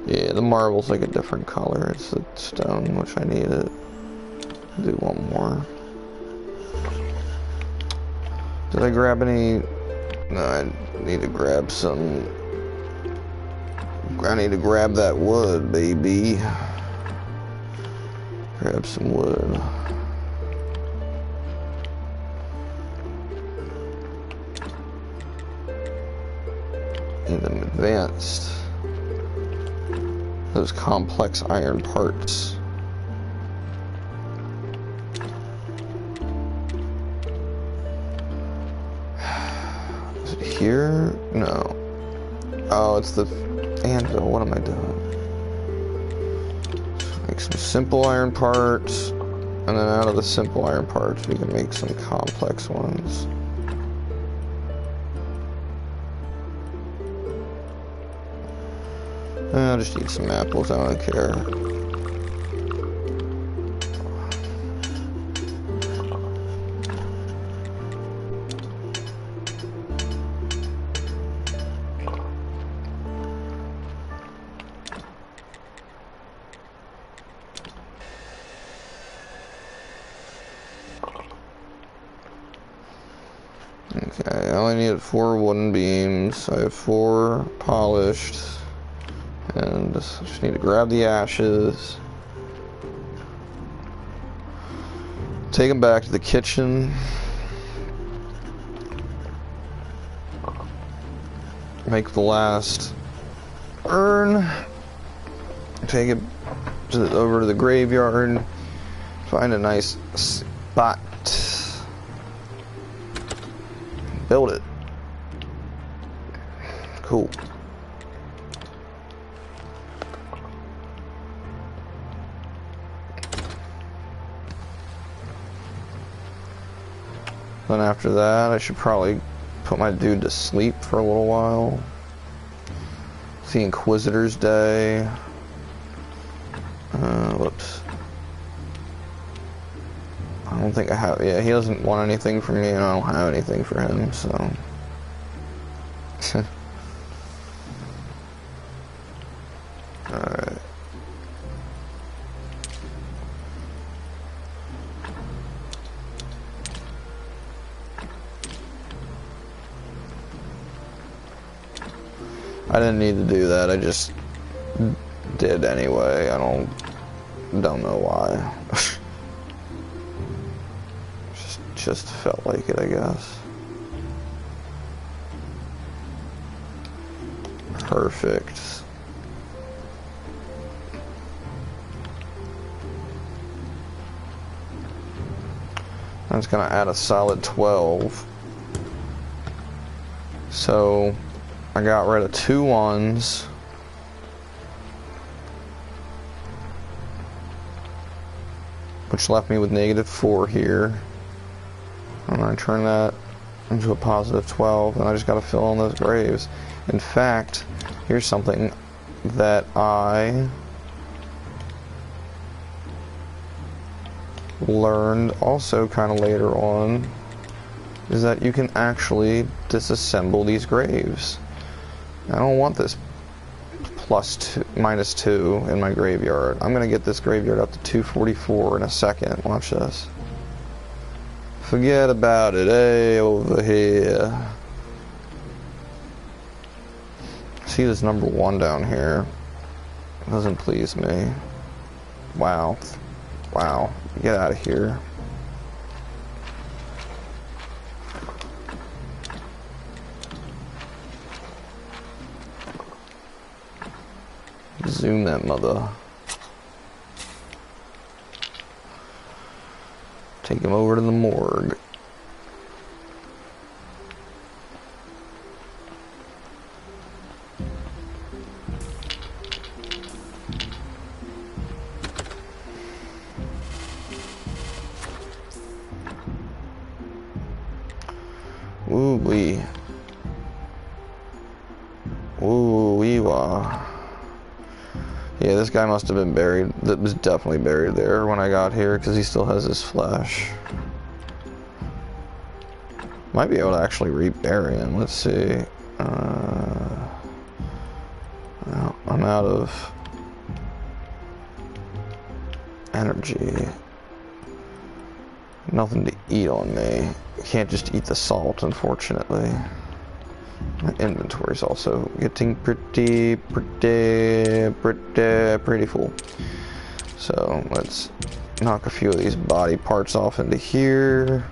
A: Yeah, the marble's like a different color. It's the stone, which I needed. Do one more. Did I grab any? No, I need to grab some. I need to grab that wood, baby. Grab some wood. Need them advanced. Those complex iron parts. Is it here? No. Oh, it's the anvil. What am I doing? Make some simple iron parts, and then out of the simple iron parts, we can make some complex ones. I'll just eat some apples, I don't care. Okay, I only needed 4 wooden beams. I have 4 polished. And just need to grab the ashes. Take them back to the kitchen. Make the last urn. Take it over to the graveyard. Find a nice spot. Build it. Cool. Then after that, I should probably put my dude to sleep for a little while. It's the Inquisitor's Day. Whoops. I don't think I have, yeah, he doesn't want anything from me and I don't have anything for him, so. Alright. I didn't need to do that, I just did anyway. I don't know why. just felt like it, I guess. Perfect. That's gonna add a solid 12. So I got rid of 2 1s. Which left me with -4 here. And I turn that into a +12, and I just gotta fill in those graves. In fact, here's something that I learned also kind of later on, is that you can actually disassemble these graves. I don't want this -2 in my graveyard. I'm gonna get this graveyard up to 244 in a second. Watch this. Forget about it. Hey, over here. See this number 1 down here. It doesn't please me. Wow. Wow. Get out of here. Zoom that mother. Take him over to the morgue. Ooh-wee. Ooh-wee-wah. Yeah, this guy must have been buried. That was definitely buried there when I got here, because he still has his flesh. Might be able to actually rebury him. Let's see. Well, I'm out of energy. Nothing to eat on me. Can't just eat the salt, unfortunately. My inventory's also getting pretty full. So let's knock a few of these body parts off into here.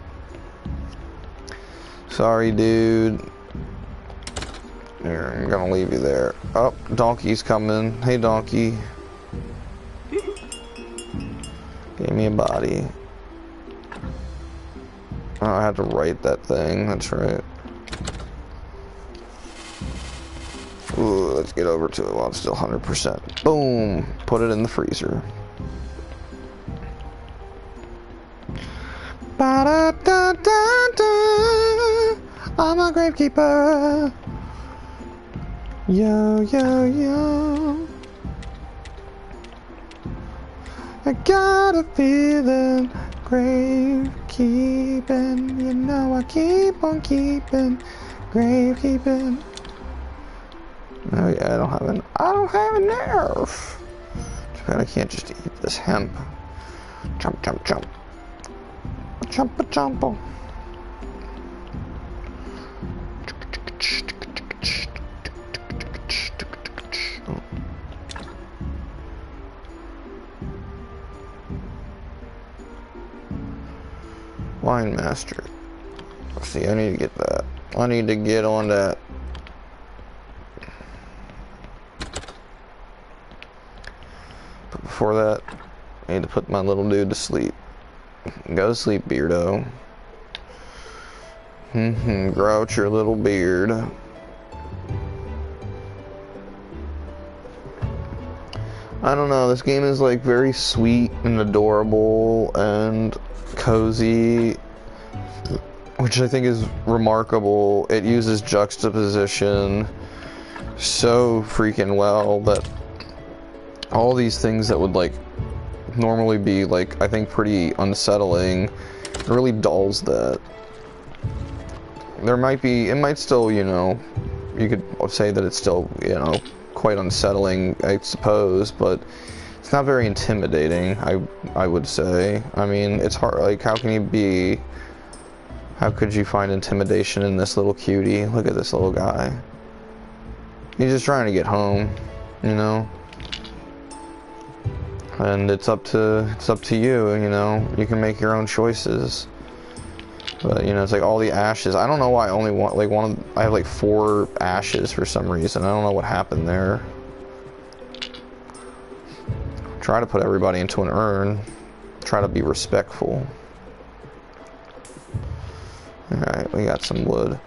A: Sorry, dude. Here, I'm gonna leave you there. Oh, donkey's coming. Hey, donkey. Gave me a body. Oh, I had to write that thing. That's right. Ooh, let's get over to it while it's still 100%. Boom! Put it in the freezer. Ba-da-da-da-da. I'm a gravekeeper. Yo, yo, yo. I got a feeling, grave keeping. You know I keep on keeping, grave keeping. Oh yeah, I don't have a nerve. Too bad I can't just eat this hemp. Jump, jump, jump. Jump, jump. Wine master. See, I need to get that. I need to get on that. But before that, I need to put my little dude to sleep. Go to sleep, beardo. Grow out your little beard. I don't know, this game is like very sweet and adorable and cozy, which I think is remarkable. It uses juxtaposition so freaking well that all these things that would like normally be like, I think, pretty unsettling, it really dulls that. There might be, it might still, you know, you could say that it's still, you know, quite unsettling, I suppose, but it's not very intimidating, I would say. I mean, it's hard, like, how could you find intimidation in this little cutie? Look at this little guy. He's just trying to get home, you know? And it's up to you, you know? You can make your own choices. But, you know, it's like all the ashes. I don't know why I only want, like, I have like 4 ashes for some reason. I don't know what happened there. Try to put everybody into an urn. Try to be respectful. Alright, we got some wood.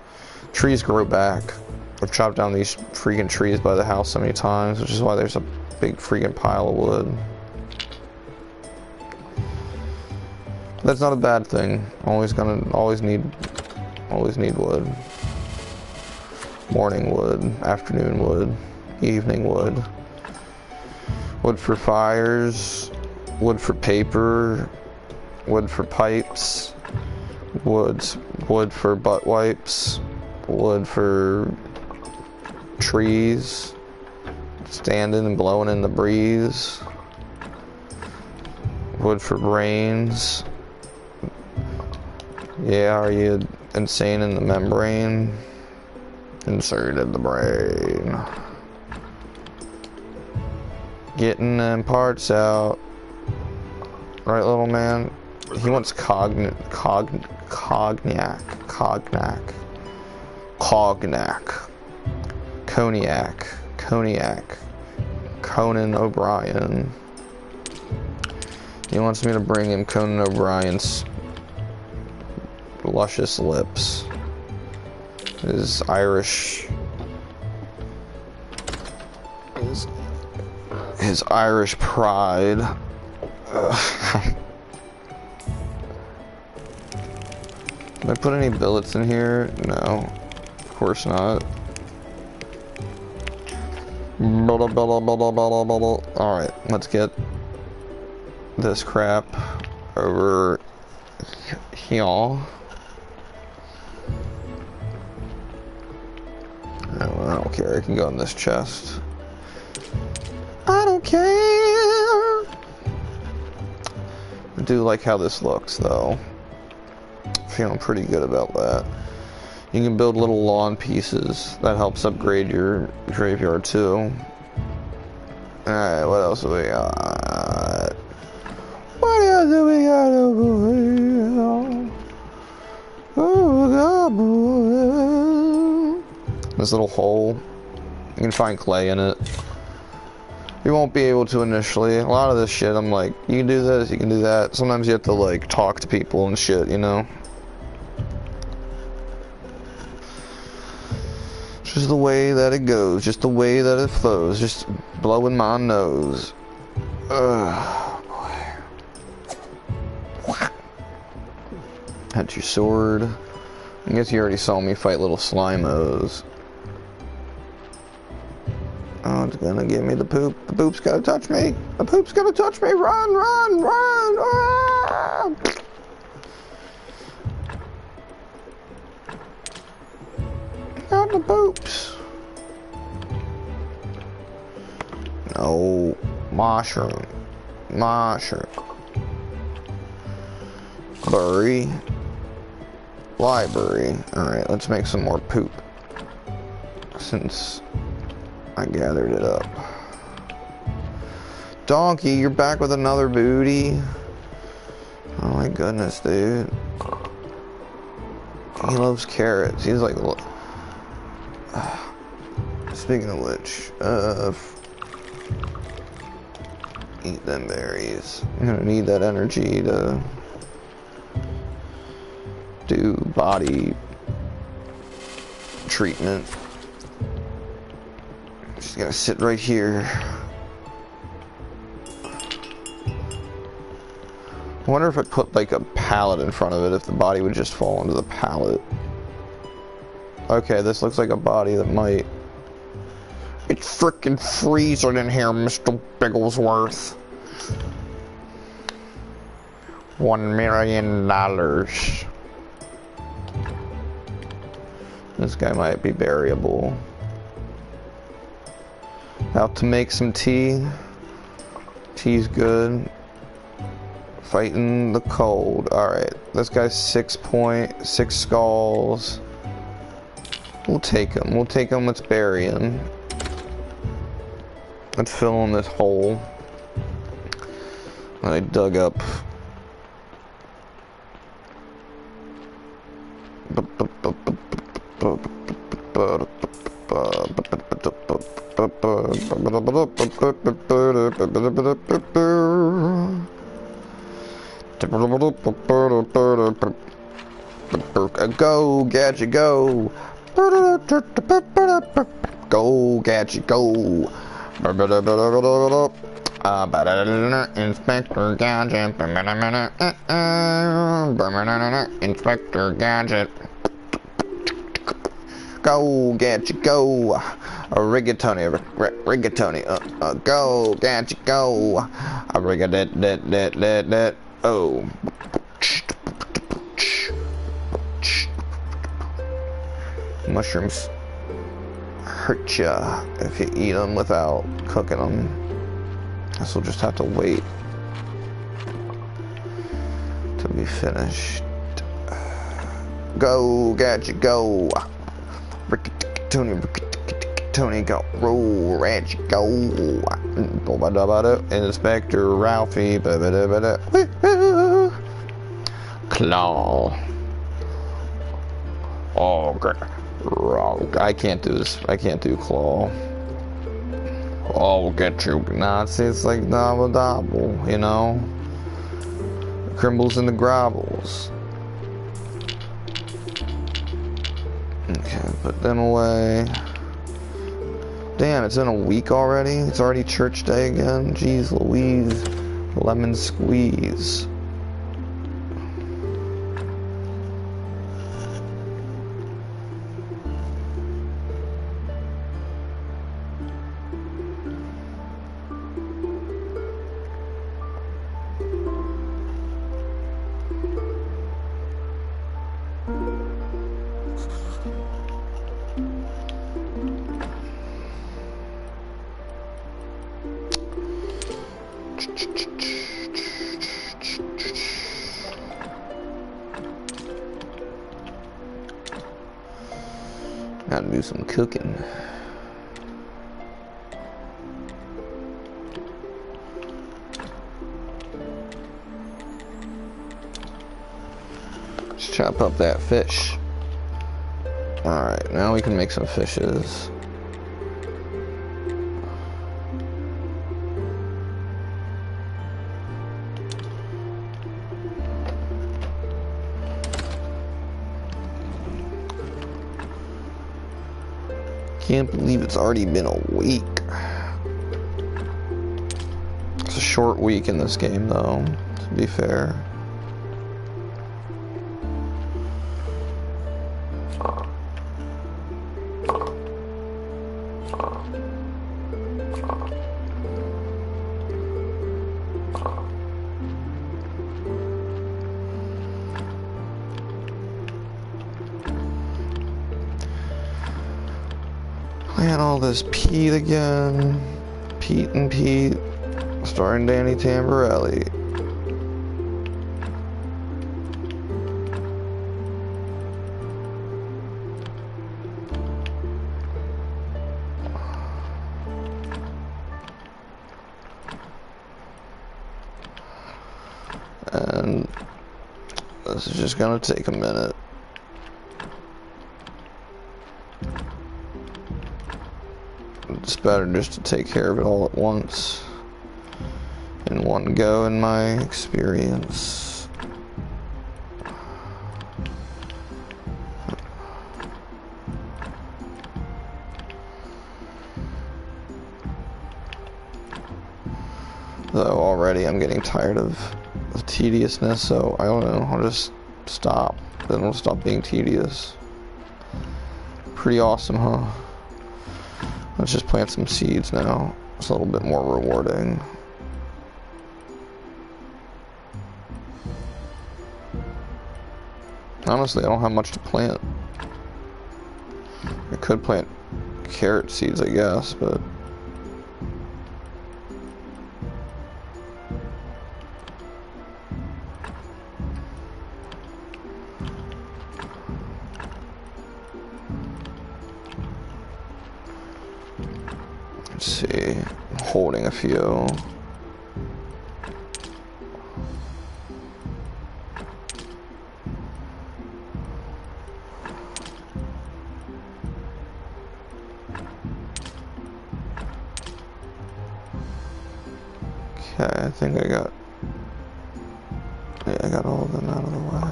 A: Trees grow back. I've chopped down these freaking trees by the house so many times, which is why there's a big freaking pile of wood. That's not a bad thing. Always need wood. Morning wood, afternoon wood, evening wood. Wood for fires, wood for paper, wood for pipes, wood for butt wipes, wood for trees, standing and blowing in the breeze, wood for brains. Yeah, are you insane in the membrane? Inserted the brain. Getting them parts out. Right, little man? He wants cognac. Cognac. Conan O'Brien. He wants me to bring him Conan O'Brien's luscious lips. His Irish pride. Did I put any billets in here? No, of course not. Alright, let's get this crap over here. No, I don't care. I can go in this chest. I don't care. I do like how this looks, though. Feeling pretty good about that. You can build little lawn pieces. That helps upgrade your graveyard, too. Alright, what else do we got? What else do we got over here? Oh, God, boy. This little hole. You can find clay in it. You won't be able to initially. A lot of this shit, I'm like, you can do this, you can do that. Sometimes you have to, like, talk to people and shit, you know? Just the way that it goes, just the way that it flows, just blowing my nose. Ugh, boy. That's your sword. I guess you already saw me fight little slimos. Oh, it's gonna give me the poop. The poop's gotta touch me. The poop's gonna touch me. Run, run, run. Ah! Got the poops. No. Mushroom. Mushroom. Bury. Library. Alright, let's make some more poop. Since I gathered it up. Donkey, you're back with another booty. Oh my goodness, dude. He loves carrots. He's like... Speaking of which, eat them berries. I'm gonna need that energy to do body treatment. Just gotta sit right here. I wonder if I put like a pallet in front of it, if the body would just fall into the pallet. Okay, this looks like a body that might. It's frickin' freezing in here, Mr. Bigglesworth. $1 million. This guy might be buriable. Out to make some tea. Tea's good. Fighting the cold. Alright, this guy's 6 skulls. We'll take him. We'll take him. Let's bury him. Let's fill in this hole that I dug up. Go, Gadget, go! Go, gadget, go. Inspector Gadget. Inspector Gadget. Go, gadget, go. Rigatoni, go, gadget, go. Rigadet. Oh. Mushrooms hurt ya if you eat them without cooking them. Guess we'll just have to wait till we finished. Go, gadget, go. Tony, go. Roll, Ratchet, go. Inspector Ralphie. Claw. Oh, great. I can't do this. I can't do claw. Oh, we'll get you. Nah, it's like double, you know? The crumbles and the grovels. Okay, put them away. Damn, it's in a week already? It's already church day again? Jeez Louise. Lemon squeeze. Gotta do some cooking. Let's chop up that fish. Alright, now we can make some fishes. Can't believe it's already been a week. It's a short week in this game, though, to be fair. Playing all this Pete again. Pete and Pete. Starring Danny Tamborelli. And this is just gonna take a minute. It's better just to take care of it all at once, in one go, in my experience. Though already I'm getting tired of the tediousness, so I don't know, I'll just stop. Then it'll stop being tedious. Pretty awesome, huh? Let's just plant some seeds now. It's a little bit more rewarding. Honestly, I don't have much to plant. I could plant carrot seeds, I guess, but... Let's see, I'm holding a few. Okay, I think I got all of them out of the way.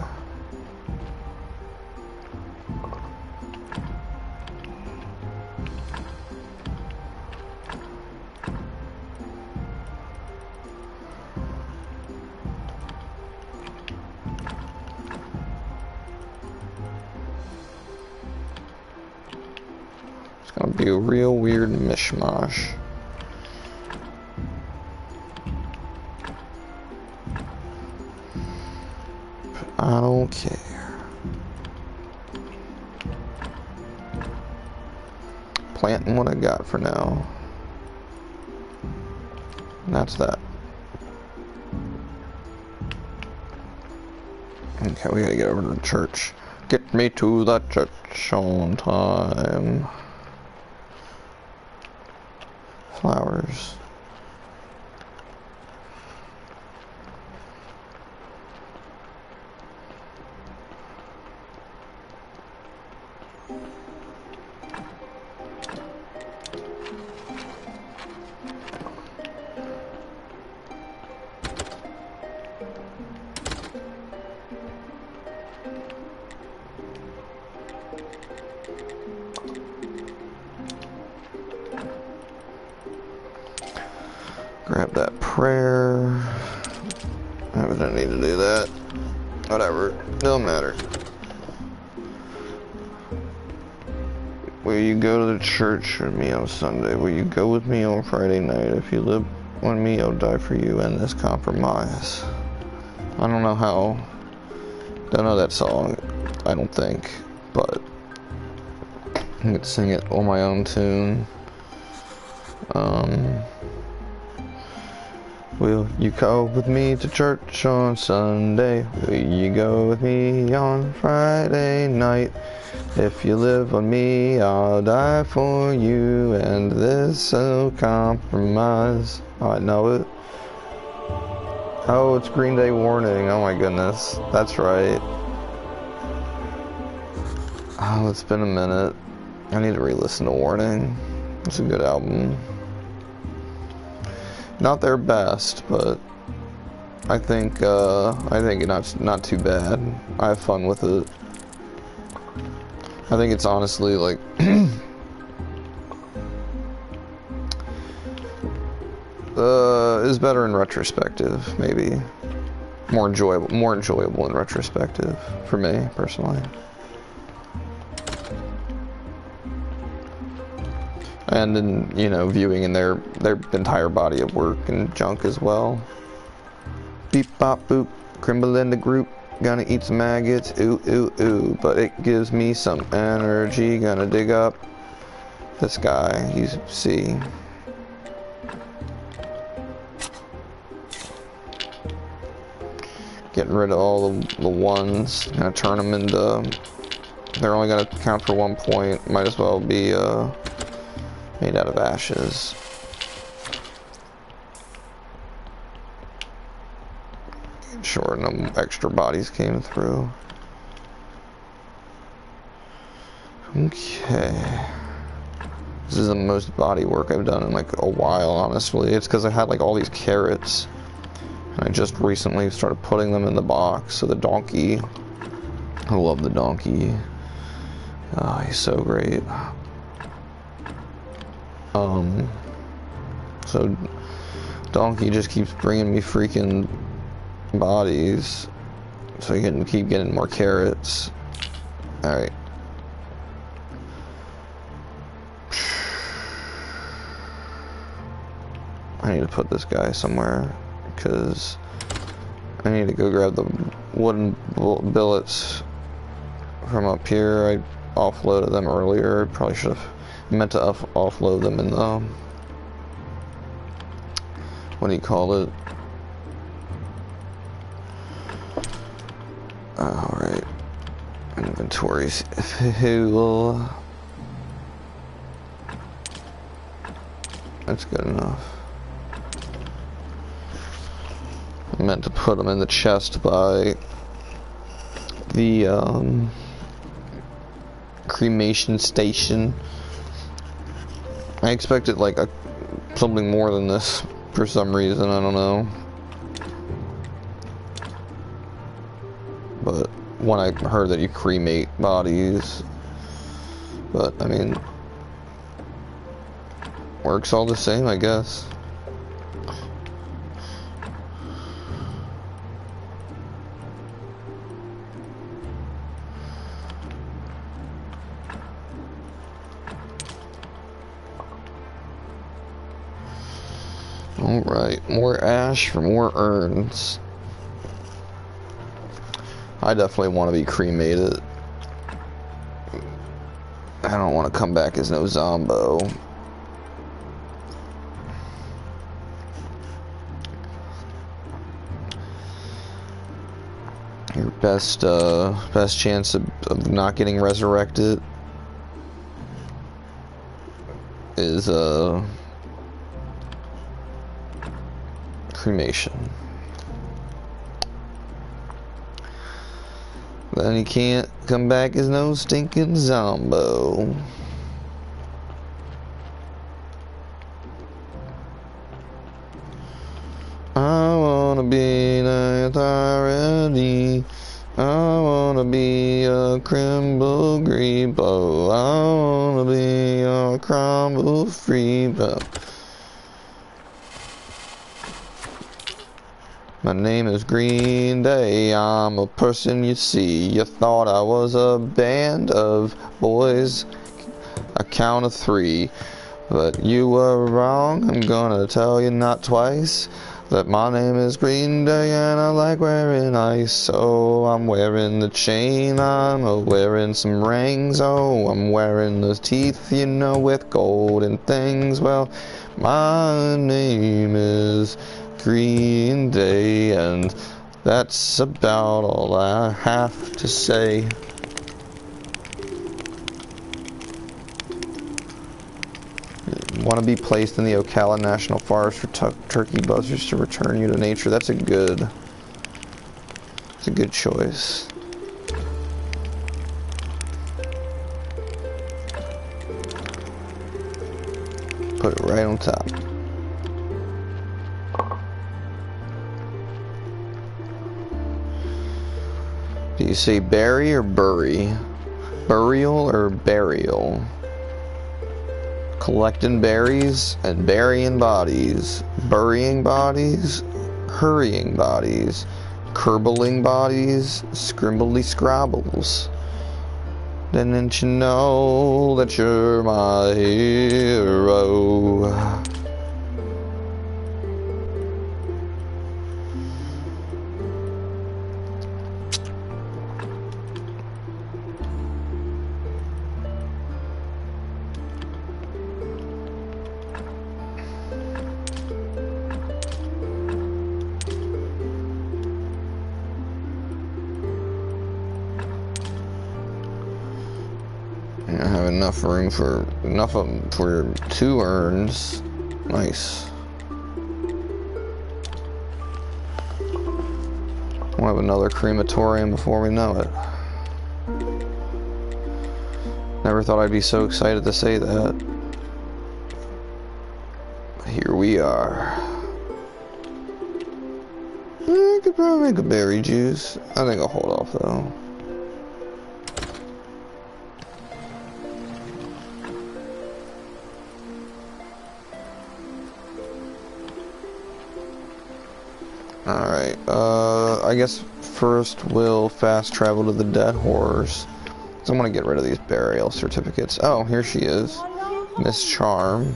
A: It's gonna be a real weird mishmash. But I don't care. Planting what I got for now. And that's that. Okay, we gotta get over to the church. Get me to the church on time. Flowers. Grab that prayer. I didn't need to do that. Whatever. Don't matter. Will you go to the church with me on Sunday? Will you go with me on Friday night? If you live on me, I'll die for you in this compromise. I don't know how. Don't know that song, I don't think. But I can sing it on my own tune. Will you go with me to church on Sunday? Will you go with me on Friday night? If you live on me, I'll die for you, and this will compromise. Oh, I know it. Oh, it's Green Day Warning. Oh my goodness. That's right. Oh, it's been a minute. I need to re-listen to Warning. It's a good album. Not their best, but I think it's not too bad. I have fun with it. I think it's honestly like is better in retrospective, maybe. More enjoyable in retrospective for me personally. And then, you know, viewing in their entire body of work and junk as well. Beep bop boop, Crimble in the group, gonna eat some maggots, ooh ooh ooh, but it gives me some energy, gonna dig up this guy, you see. Getting rid of all the ones, gonna turn them into, they're only gonna count for 1 point, might as well be made out of ashes. Sure, no extra bodies came through. Okay. This is the most body work I've done in like a while, honestly. It's because I had like all these carrots. And I just recently started putting them in the box. So the donkey. I love the donkey. Oh, he's so great. So donkey just keeps bringing me freaking bodies, so you can keep getting more carrots. All right. I need to put this guy somewhere because I need to go grab the wooden billets from up here. I offloaded them earlier. Probably should have meant to offload them in the, what do you call it? Alright. Inventories. Fuel. That's good enough. I meant to put them in the chest by the cremation station. I expected like something more than this for some reason, I don't know. But when I heard that you cremate bodies, but I mean, works all the same, I guess. Alright, more ash for more urns. I definitely want to be cremated. I don't want to come back as no zombo. Your best chance of not getting resurrected is cremation. Then you can't come back as no stinking zombo. I wanna be an authority. I wanna be a crumble grebo. I wanna be a crumble freebo. My name is Green Day, I'm a person you see. You thought I was a band of boys, a count of 3. But you were wrong, I'm gonna tell you not twice. That my name is Green Day and I like wearing ice. So I'm wearing the chain, I'm wearing some rings. Oh, I'm wearing the teeth, you know, with golden things. Well, my name is Green Day, and that's about all I have to say. Want to be placed in the Ocala National Forest for turkey buzzards to return you to nature. That's a good choice. Put it right on top. Do you say bury or bury? Burial or burial? Collecting berries and burying bodies. Burying bodies, hurrying bodies, curbling bodies, scrimbly scrabbles. Didn't you know that you're my hero? I have enough room for for 2 urns. Nice. We'll have another crematorium before we know it. Never thought I'd be so excited to say that. Here we are. I could probably make a berry juice. I think I'll hold off though. Alright, I guess first we'll fast travel to the dead horse. So I'm gonna get rid of these burial certificates. Oh, here she is. Miss Charm.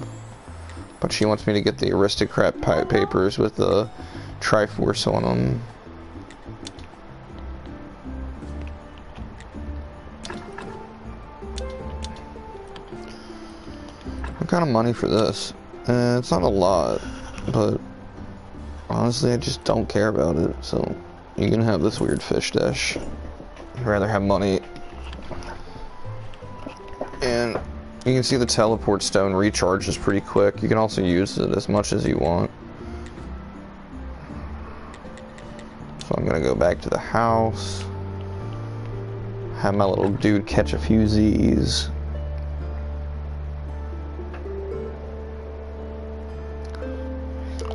A: But she wants me to get the aristocrat papers with the Triforce on them. What kind of money for this? It's not a lot, but honestly, I just don't care about it, so you can have this weird fish dish. I'd rather have money. And you can see the teleport stone recharges pretty quick. You can also use it as much as you want. So I'm gonna go back to the house. Have my little dude catch a few Z's.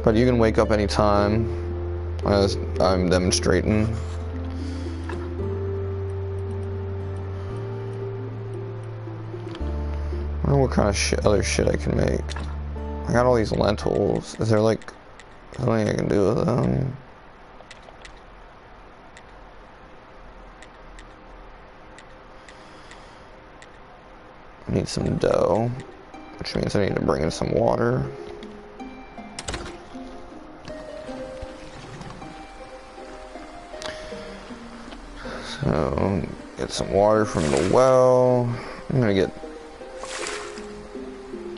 A: But you can wake up anytime as I'm demonstrating. I wonder what kind of other shit I can make. I got all these lentils. Is there like something I can do with them? I need some dough, which means I need to bring in some water. So, get some water from the well. I'm gonna get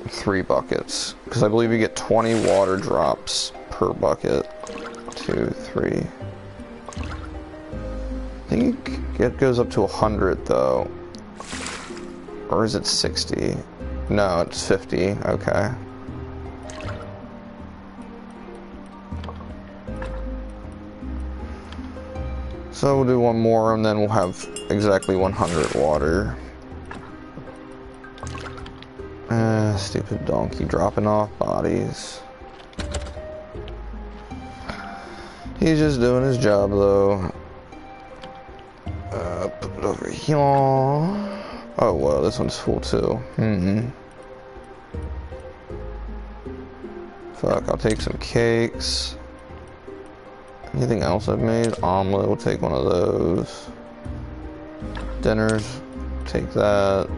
A: 3 buckets, because I believe you get 20 water drops per bucket. 2, 3. I think it goes up to 100 though. Or is it 60? No, it's 50. Okay. So we'll do one more and then we'll have exactly 100 water. Stupid donkey dropping off bodies. He's just doing his job though. Put it over here. Oh wow, this one's full too. Fuck, I'll take some cakes. Anything else I've made? Omelet, we'll take one of those. Dinners, take that.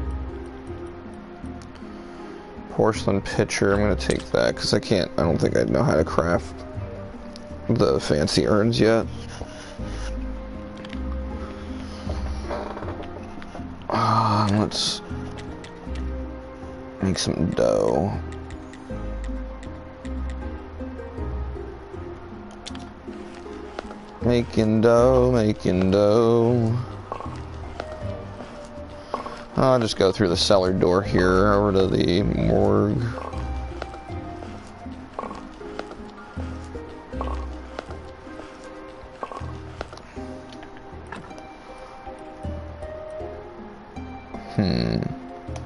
A: Porcelain pitcher, I'm gonna take that because I don't think I know how to craft the fancy urns yet. Let's make some dough. Making dough. I'll just go through the cellar door here over to the morgue.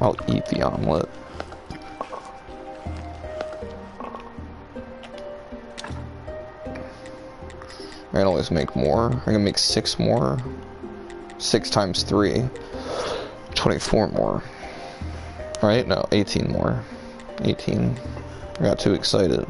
A: I'll eat the omelet. I can always make more. I can make 6 more. 6 times 3. 24 more. Right? No, 18 more. 18. I got too excited.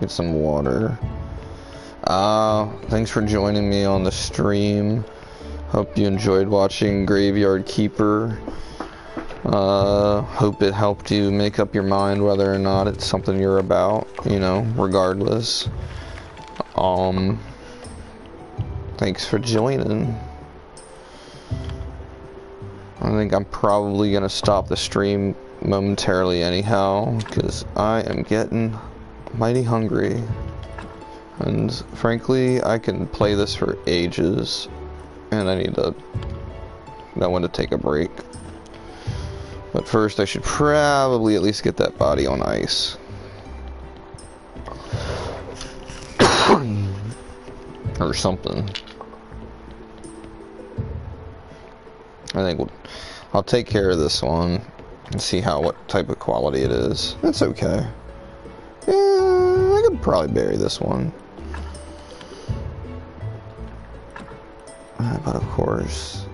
A: Get some water. Thanks for joining me on the stream. Hope you enjoyed watching Graveyard Keeper. Hope it helped you make up your mind whether or not it's something you're about, you know, regardless. Thanks for joining. I think I'm probably gonna stop the stream momentarily anyhow, because I am getting mighty hungry, and frankly I can play this for ages and I need to know when to take a break. But first I should probably at least get that body on ice. Or something. I think I'll take care of this one and see what type of quality it is. It's okay. Yeah, I could probably bury this one. But of course,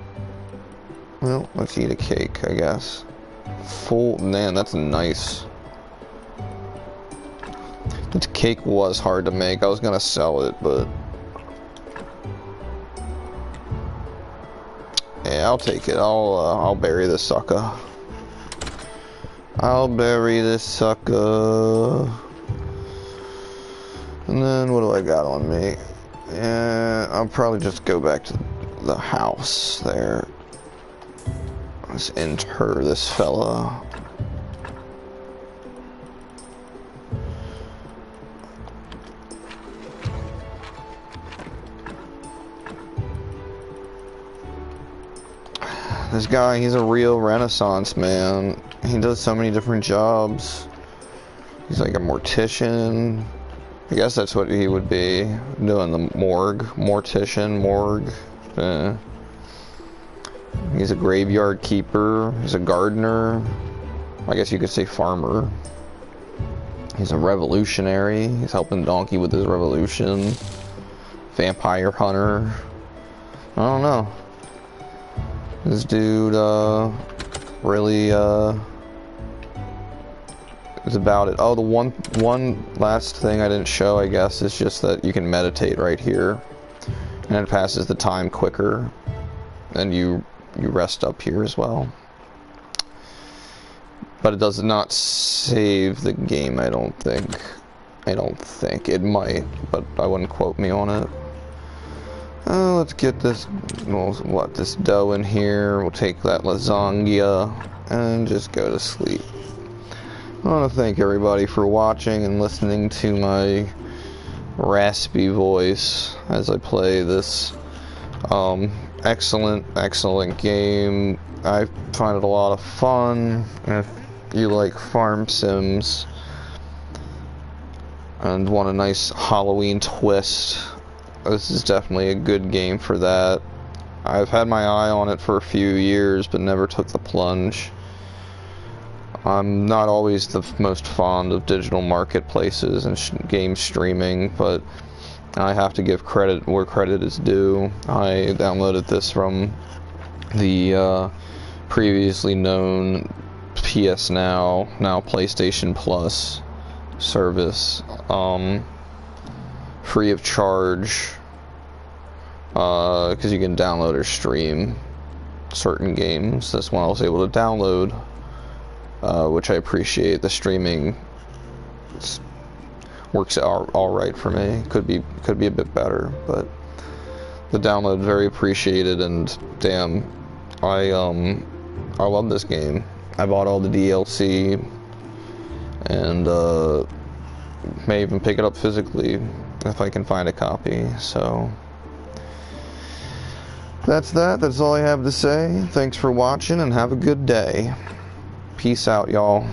A: well, let's eat a cake, I guess. Man, that's nice. This cake was hard to make. I was gonna sell it, but yeah, I'll take it. I'll bury this sucker. I'll bury this sucker. And then what do I got on me? Yeah, I'll probably just go back to the house there. Let's inter this fella. This guy, he's a real Renaissance man. He does so many different jobs. He's like a mortician. I guess that's what he would be doing, the morgue. Mortician, morgue. He's a graveyard keeper. He's a gardener. I guess you could say farmer. He's a revolutionary. He's helping Donkey with his revolution. Vampire hunter. I don't know. This dude, really, is about it. Oh, the one last thing I didn't show, I guess, is just that you can meditate right here, and it passes the time quicker, and you rest up here as well. But it does not save the game, I don't think. I don't think. It might, but I wouldn't quote me on it. Let's get this, this dough in here. We'll take that lasagna and just go to sleep. I want to thank everybody for watching and listening to my raspy voice as I play this excellent game. I find it a lot of fun. If you like farm sims and want a nice Halloween twist, this is definitely a good game for that. I've had my eye on it for a few years, but never took the plunge. I'm not always the most fond of digital marketplaces and game streaming, but I have to give credit where credit is due. I downloaded this from the previously known PS now PlayStation Plus service, free of charge, because you can download or stream certain games. This one I was able to download, which I appreciate. The streaming works all right for me. Could be a bit better, but the download very appreciated. And damn, I love this game. I bought all the DLC, and may even pick it up physically if I can find a copy. So that's that. That's all I have to say. Thanks for watching, and have a good day. Peace out, y'all.